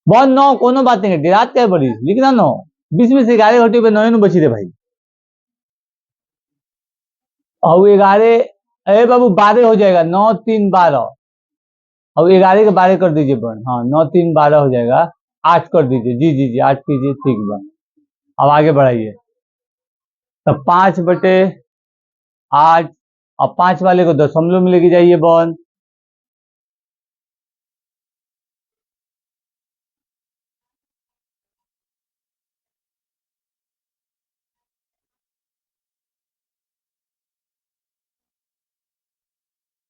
बहुत 9 कोनो बात नहीं है, रात क्या बड़ी लिखना 9। 20 में से 11 घटे पे 9 बची रे भाई। और 11, अरे बाबू 12 हो जाएगा, 9 3 12, अब 11 के 12 कर दीजिए बन, हाँ 9 3 12 हो जाएगा, 8 कर दीजिए, जी जी जी 8 कीजिए, ठीक बा। अब आगे बढ़ाइए, तब 5/8, अब 5 वाले को दशमलव में लेके जाइए बन,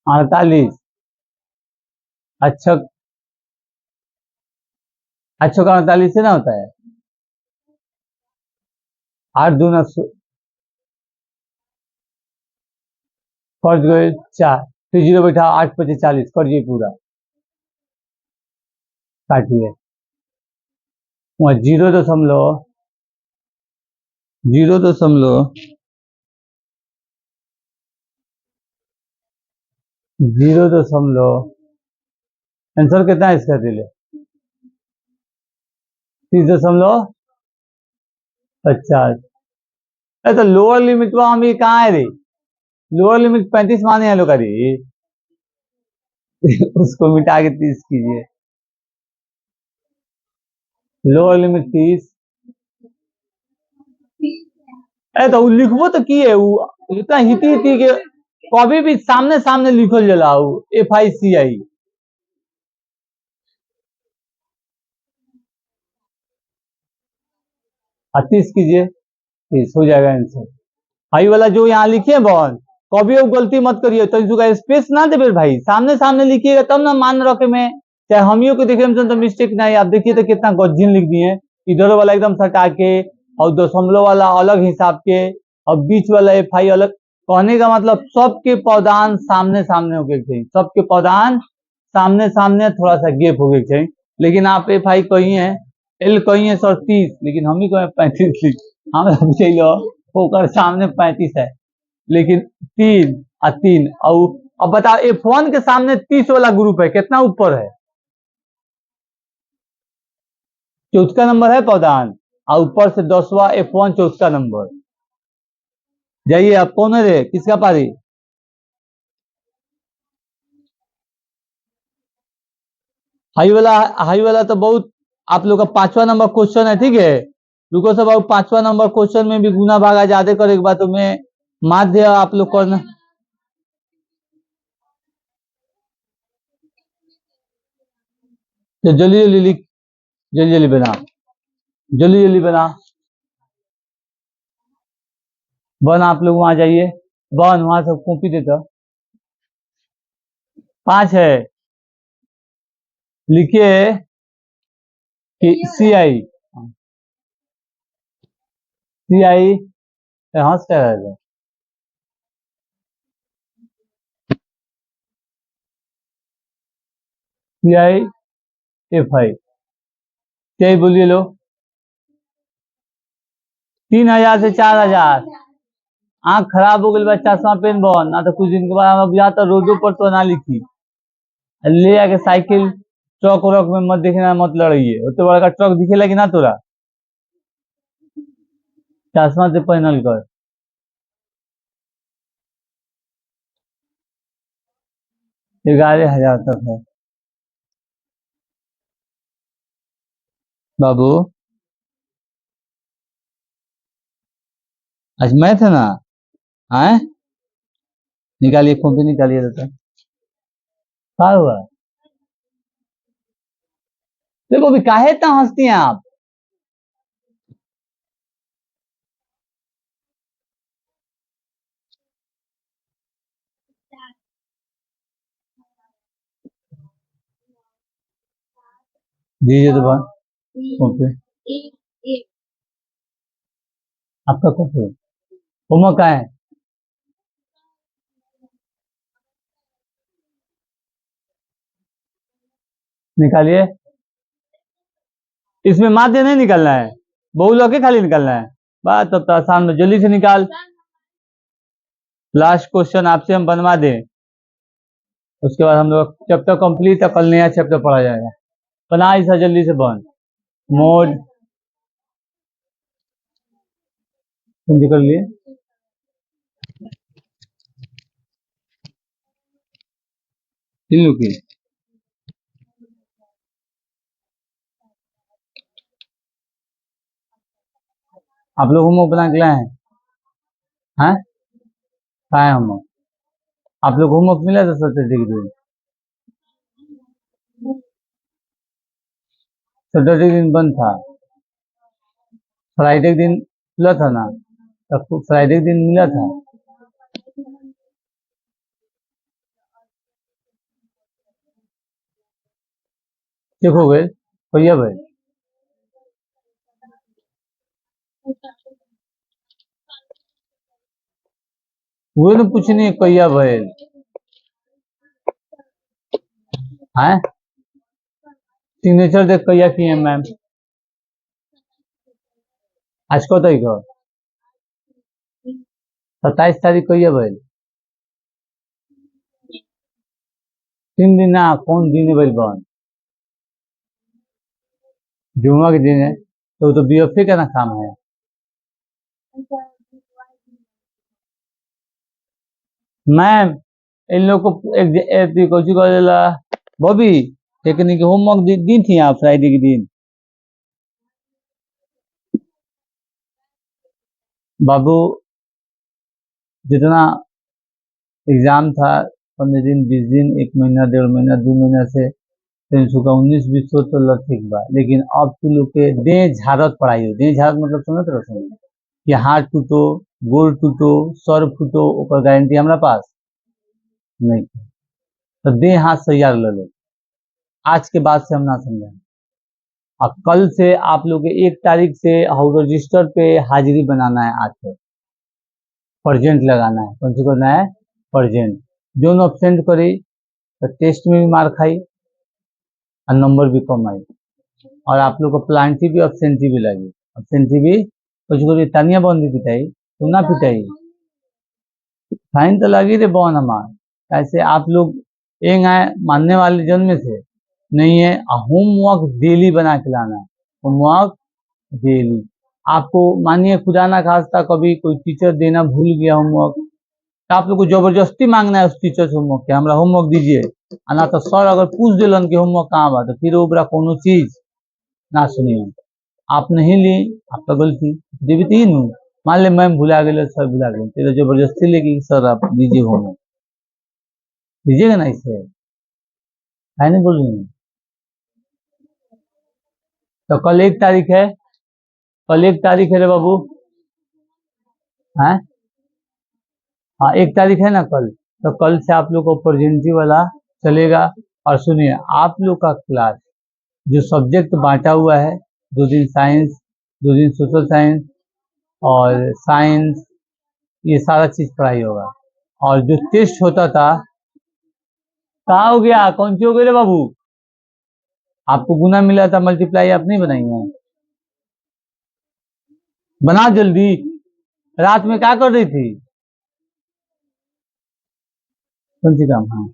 अड़तालीस, अच्छा अच्छा का 48 से ना होता है, 8 दूना कर गए 4, फिर जीरो बैठा, 8 × 5 = 40, करिए पूरा, काटिए, वहाँ 0.0 आंसर कितना है इसका, दिले 30.50, अरे तो लोअर लिमिट वहां हम ये कहाँ है रे, लोअर लिमिट 35 माने हैं लोग, अरे उसको मिटा के 30 कीजिए, लोअर लिमिट 30, अरे तो लिखबो तो की है वो इतना हिती हिती के, कभी भी सामने सामने लिखल जला FICI, 30 कीजिए, 30 हो जाएगा आंसर। भाई वाला जो यहाँ लिखिए बहन, कभी वो गलती मत करिए, तो इसका स्पेस ना देवे भाई, सामने सामने लिखिएगा तब ना मान रखे में, चाहे हमियों को देखे में तो मिस्टेक नहीं, आप देखिए तो कितना गज्जिन लिख दिए, इधर वाला एकदम सटा के, और दशमलव वाला अलग हिसाब के, और बीच वाला FI अलग, कहने का मतलब सबके पौधान सामने सामने हो गए चाहिए, सबके पौधान सामने सामने, थोड़ा सा गेप हो गए चाहिए, लेकिन आप FI कही है, L कही है सर 30, लेकिन हम ही कहें 35, हम लो होकर सामने 35 है, लेकिन 3 और अब बताओ F1 के सामने 30 वाला ग्रुप है, कितना ऊपर है, चौथा नंबर है पौधान, और ऊपर से 10वां F1 चौथा नंबर। जाइए आप, कौन है रे, किसका पारी, हाई वाला तो बहुत, आप लोग का 5वां नंबर क्वेश्चन है, ठीक है, रुको सब, अब 5वां नंबर क्वेश्चन में भी गुना भागा ज्यादा करे के बाद तुम्हें माध्य आप लोग करना, तो जल्दी जल्दी लिख, जल्दी जल्दी बना, जल्दी जल्दी बना, बन आप लोग वहां जाइए, बन वहां से कॉपी देता, 5 है, लिखिए कि CI हंस क्या रहे थे, CI FI, CI बोलिए लो, 3000 से 4000, आंख खराब हो गई बा, चश्मा पेन बन ना, तो कुछ दिन के बाद हम जाता रोडों पर तो ना लिखी, ले आके साइकिल ट्रक व्रक में मत देखना, मत लड़िए, उतने बड़ा का ट्रक दिखेला कि ना तोरा, चश्मा से पहनल कर, 11,000 तक है बाबू, आज मैथ है ना, आए निकालिए, कॉपी निकालिए, रहता क्या हुआ, देखो अभी काहे इतना हंसती हैं आप, दीजिए तो बात, कॉपी, आपका कॉपी, होमवर्क का है, निकालिए, इसमें माध्य नहीं निकलना है, बहुलक के खाली निकलना है, बात तब तो आसान में, जल्दी से निकाल, लास्ट क्वेश्चन आपसे हम बनवा दें, उसके बाद हम लोग चैप्टर कंप्लीट है, कल नया चैप्टर पढ़ा जाएगा, बना ऐसा जल्दी से बन, मोड हिंदी कर लिए, तीन लोग की। आप लोग होमवर्क बना के लाए हैं? हैं? कहाँ है होमवर्क? आप लोग होमवर्क मिला था सैटरडे के दिन? सैटरडे के दिन बंद था, फ्राइडे के दिन खुला था ना, तब फ्राइडे के दिन मिला था। चेक हो गए भैया भाई? वो तो कुछ नहीं कैया भाई है। सिग्नेचर देख कैया की है मैम। आज को तारीख हो? 27 तारीख कैया भाई? 3 दिन ना, कौन दिन है भाई बहन? जुम्मा के दिन है तो बीएफए का ना काम है। मैम इन लोग को एक कोची करेला बॉबी टेक्निक होमवर्क दी थी आप फ्राइडे के दिन? बाबू जितना एग्जाम था, 15 दिन 20 दिन 1 महीना 1.5 महीना 2 महीना से 319 20 तो ल ठीक बा, लेकिन अब तू लोग के दे झाड़त पढ़ाई हो। दे झाड़त मतलब समझ रहो समझ कि हाथ टूटो, गोड़ टूटो, सर फूटो, ओकर गारंटी हमारा पास नहीं। तो दे हाथ तैयार ले लो, आज के बाद से हम ना समझें। और कल से आप लोग के 1 तारीख से रजिस्टर पे हाजिरी बनाना है, आज से प्रेजेंट लगाना है। कौन सी करना है? प्रेजेंट। जो न एब्सेंट करी तो टेस्ट में भी मार खाई और नंबर भी कम आई। और आप लोग को प्लांटी भी एब्सेंटी भी लगी। एब्सेंटी भी कुछ करी, तानिया बन भी पिटाई, तुम ना पिटाई, फाइन तो लगी रे बॉन हमार। ऐसे आप लोग एक आए मानने वाले जन्म से नहीं है। होमवर्क डेली बना के लाना है, होमवर्क डेली। आपको मानिए खुदा ना खास्ता कभी कोई टीचर देना भूल गया होमवर्क, तो आप लोग को जबरदस्ती मांगना है उस टीचर से होमवर्क के, हमारा होमवर्क दीजिए। और ना तो सर अगर पूछ दिलन कि होमवर्क कहाँ बा, तो फिर ओकरा कोनो चीज ना सुनिए। आप नहीं ली, आपका गलती देवी तीन हूँ। मान ले मैम भुला गए, सर भुला गए, तो जबरदस्ती लेगी सर आप दीजिए होमवर्क, दीजिएगा ना इसे, है नहीं बोल रही हूँ। तो कल 1 तारीख है, कल 1 तारीख है रे बाबू, है? हाँ 1 तारीख है ना कल। तो कल से आप लोग को प्रेजेंटी वाला चलेगा। और सुनिए, आप लोग का क्लास जो सब्जेक्ट बांटा हुआ है, 2 दिन साइंस, 2 दिन सोशल साइंस और साइंस, ये सारा चीज पढ़ाई होगा। और जो टेस्ट होता था, कहाँ हो गया, कौन सी हो गई रे बाबू? आपको गुना मिला था, मल्टीप्लाई आप नहीं बनाई है? बना जल्दी, रात में क्या कर रही थी? कौन सी काम? हाँ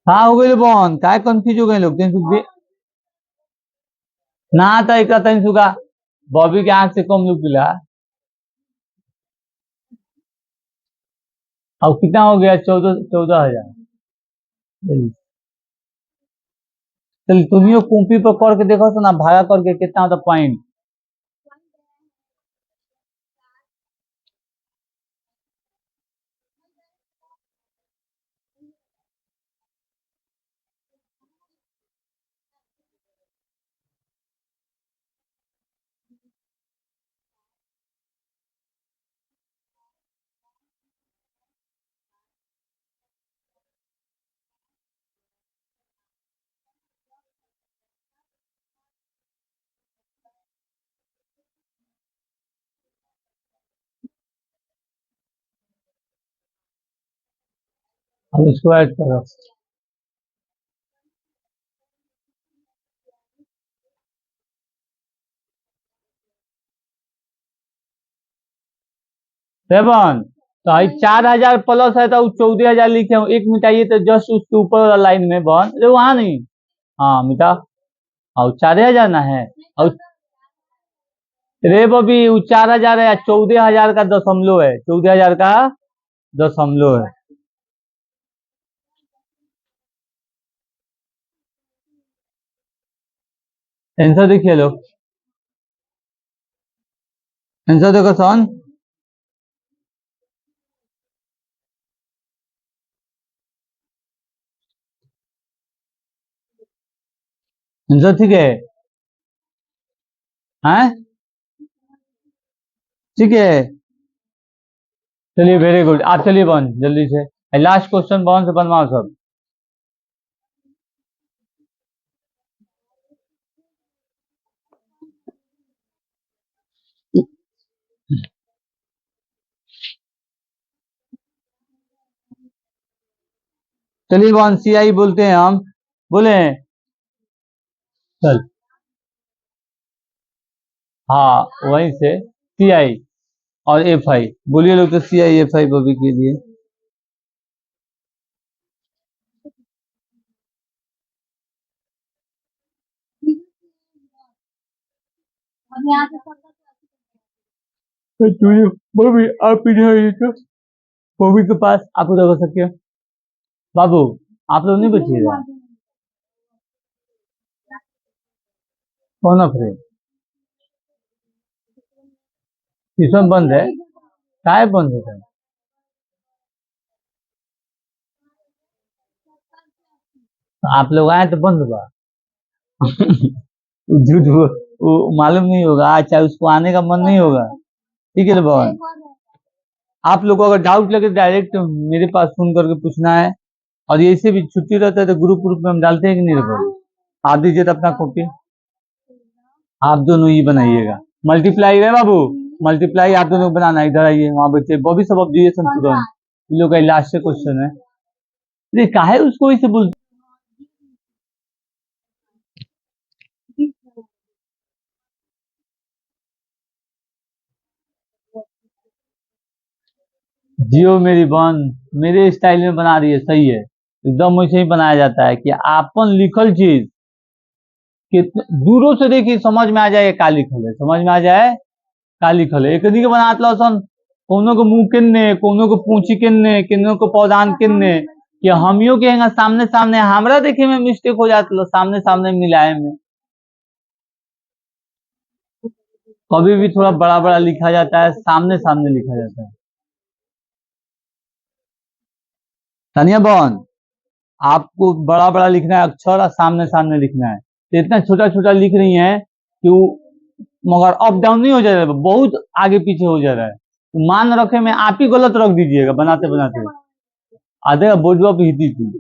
हाँ हो गई बॉन, काय कंफ्यूज हो गए लोग। ना था एक तीन सुगा बॉबी के आंख से कम लोग पिला। अब कितना हो गया? 14,000। चल तुम्हें कॉपी पर करके देखो तो ना, भागा करके कितना होता पॉइंट। अब इसको ऐड करो। 7 तो आई 4,000 प्लस है तो 14,000 लिखे हूँ, एक मिटाइए तो जस्ट उसके ऊपर वाला लाइन में बन अरे वहां नहीं। हाँ मिटा। और 4,000 ना है। और रे बबी वो 4,000 है, 14,000 का दशमलव है, 14,000 का दशमलव है। आंसर देखिए लोग, आंसर देखो सन। आंसर ठीक है। हैं ठीक है। चलिए वेरी गुड, आप चलिए बन जल्दी से, लास्ट क्वेश्चन बन से बनवाओ सब। चलिए बन CI बोलते हैं हम, बोले चल। हाँ वहीं से CI और FI बोलिए लोग, तो CI FI बबी के लिए। तो बबी आप इधर आइए तो बबी के पास आप उधर हो सकते हो। बाबू आप लोग नहीं बचिएगा। कौन अफरे ट्यूशन बंद है, काय बंद है? आप लोग आए तो बंद हुआ। वो झूठ वो मालूम नहीं होगा, चाहे उसको आने का मन नहीं होगा। ठीक है भवन, आप लोगों को अगर डाउट लगे डायरेक्ट मेरे पास फोन करके पूछना है। और ये से भी छुट्टी रहता है तो ग्रुप ग्रुप में हम डालते हैं कि नहीं भवन? आप दीजिए तो अपना कॉपी, आप दोनों ही बनाइएगा। मल्टीप्लाई है बाबू, मल्टीप्लाई आप दोनों को बनाना है। इधर आइए, वहां बच्चे बॉबी सब ऑब्जर्वेशन तुरंत, इन लोग का लास्ट क्वेश्चन है। ये काहे उसको इसे बोलते? जियो मेरी बहन, मेरे स्टाइल में बना रही है, सही है एकदम वैसे ही बनाया जाता है कि आपन लिखल चीज कि दूरों से देखिए समझ में आ जाए का लिखल है, समझ में आ जाए का लिखल है। एक के बनात सन, कोनो को मुंह किन्ने, कोनो को पूछी किन्ने, किन्नो को पौधान किन्ने, कि हमियों के हैं सामने सामने, हमरा देखे में मिस्टेक हो जाता लो सामने सामने मिलाए में। कभी भी थोड़ा बड़ा बड़ा लिखा जाता है, सामने सामने लिखा जाता है। तानिया बहन, आपको बड़ा बड़ा लिखना है अक्षर और सामने सामने लिखना है, तो इतना छोटा छोटा लिख रही हैं कि वो मगर अप डाउन नहीं हो जा रहा है, बहुत आगे पीछे हो जा रहा है। तो मान रखे में आप ही गलत रख दीजिएगा बनाते बनाते, आधे बोझवा पे हिती थी।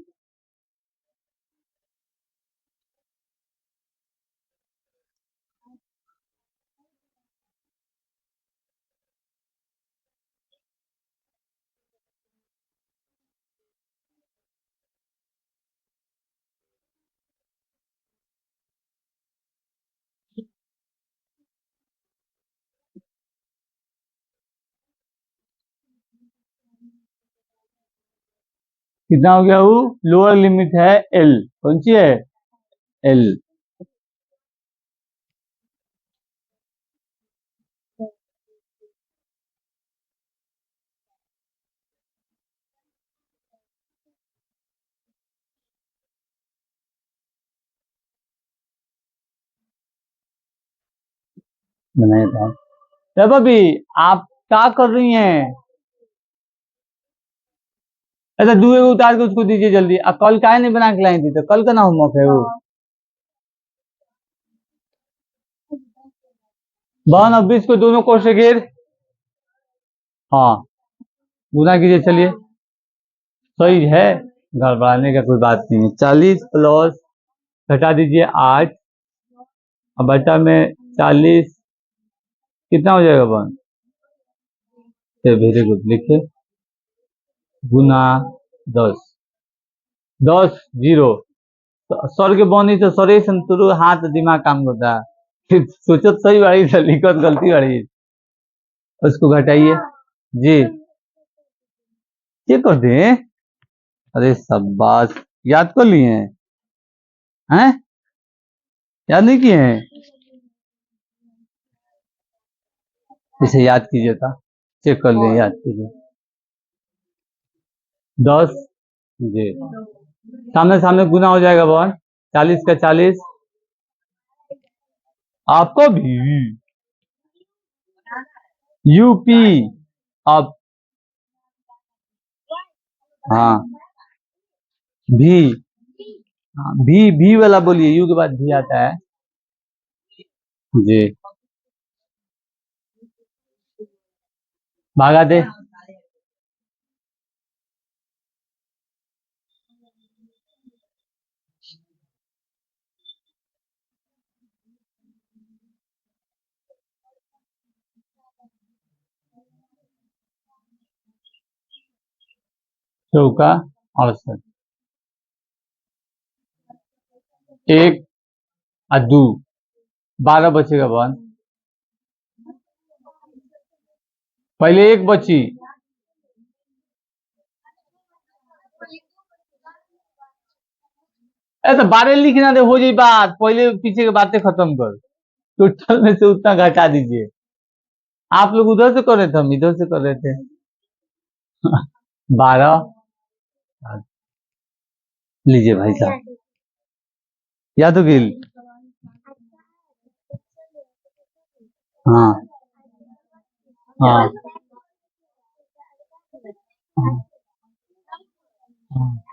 कितना हो गया? वो लोअर लिमिट है L, कौन सी है? L। बनाया था तब अभी। आप क्या कर रही हैं? अच्छा दुए को उतार के उसको दीजिए जल्दी। कल काहे नहीं बना के लाई थी? तो कल का ना होमवर्क है वो। बहन अब 20 को दोनों कोष से घेर, हाँ गुना कीजिए। चलिए सही है, घबराने का कोई बात नहीं है। 40 प्लस घटा दीजिए 8, अब बटा में 40 कितना हो जाएगा बहन? वेरी गुड, लिखिए गुना 10, 10 0। तो सर के बनी तो सरे संतुरु हाथ दिमाग काम करता है। सोचत सही बाड़ी, लिखत गलती बाड़ी, उसको घटाइए जी। ये कर दे। अरे शाबाश, याद कर लिए हैं? याद नहीं किए हैं? इसे याद कीजिए था, चेक कर लिए, याद कीजिए। 10 जी, सामने सामने गुना हो जाएगा बहन। 40 का 40, आपको भी यूपी। आप हाँ भी, हाँ भी वाला बोलिए, यू के बाद भी आता है जी। भागा दे। चौका अड़सठ, 1 और 2, 12 बचेगा बहन। पहले 1 बची। तो 12 लिखना दे, हो जाए बात, पहले पीछे की बातें खत्म कर। टोटल में से उतना घटा दीजिए। आप लोग उधर से कर रहे थे, हम इधर से कर रहे थे। 12 लीजिए भाई साहब, या तो गिल। हाँ हाँ हाँ हाँ।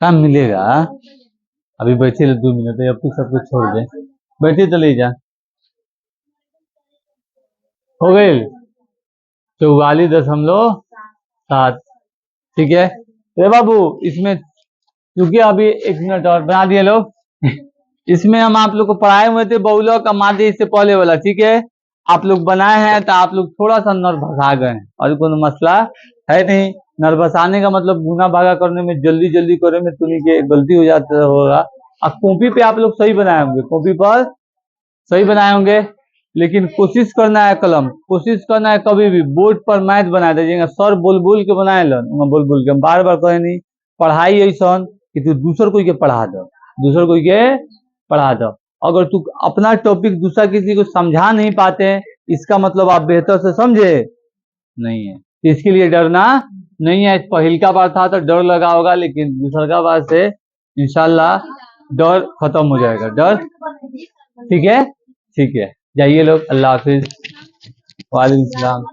काम मिलेगा। अभी बैठे 2 मिनट, अब तो सब कुछ छोड़ दे, बैठे तो ले जा। हो गए 44.7। ठीक है रे बाबू, इसमें क्योंकि अभी 1 मिनट और बना दिए लोग। इसमें हम आप लोग को पढ़ाए हुए थे बहुलक का माध्य इससे पहले वाला, ठीक है। आप लोग बनाए हैं तो आप लोग थोड़ा सा नर्वस आ गए हैं, और कोई मसला है नहीं। नर्वस आने का मतलब गुना भागा करने में जल्दी जल्दी करे में तुम्हें के गलती हो जाता होगा। अब कॉपी पे आप लोग सही बनाए होंगे, कॉपी पर सही बनाए होंगे, लेकिन कोशिश करना है कलम, कोशिश करना है कभी भी बोर्ड पर मैथ बना दीजिएगा। सर बोल बोल के बनाए लन, बोल बोल के हम बार बार कहे नहीं। पढ़ाई ऐसा कि तू दूसर कोई के पढ़ा दो, दूसर कोई के पढ़ा दो। अगर तू अपना टॉपिक दूसरा किसी को समझा नहीं पाते हैं, इसका मतलब आप बेहतर से समझे नहीं है। इसके लिए डरना नहीं है। पहल का बार था तो डर लगा होगा, लेकिन दूसरा का बार से इंशाल्लाह डर खत्म हो जाएगा, डर। ठीक है, ठीक है, जाइए लोग, अल्लाह हाफिज, वालेकुम सलाम।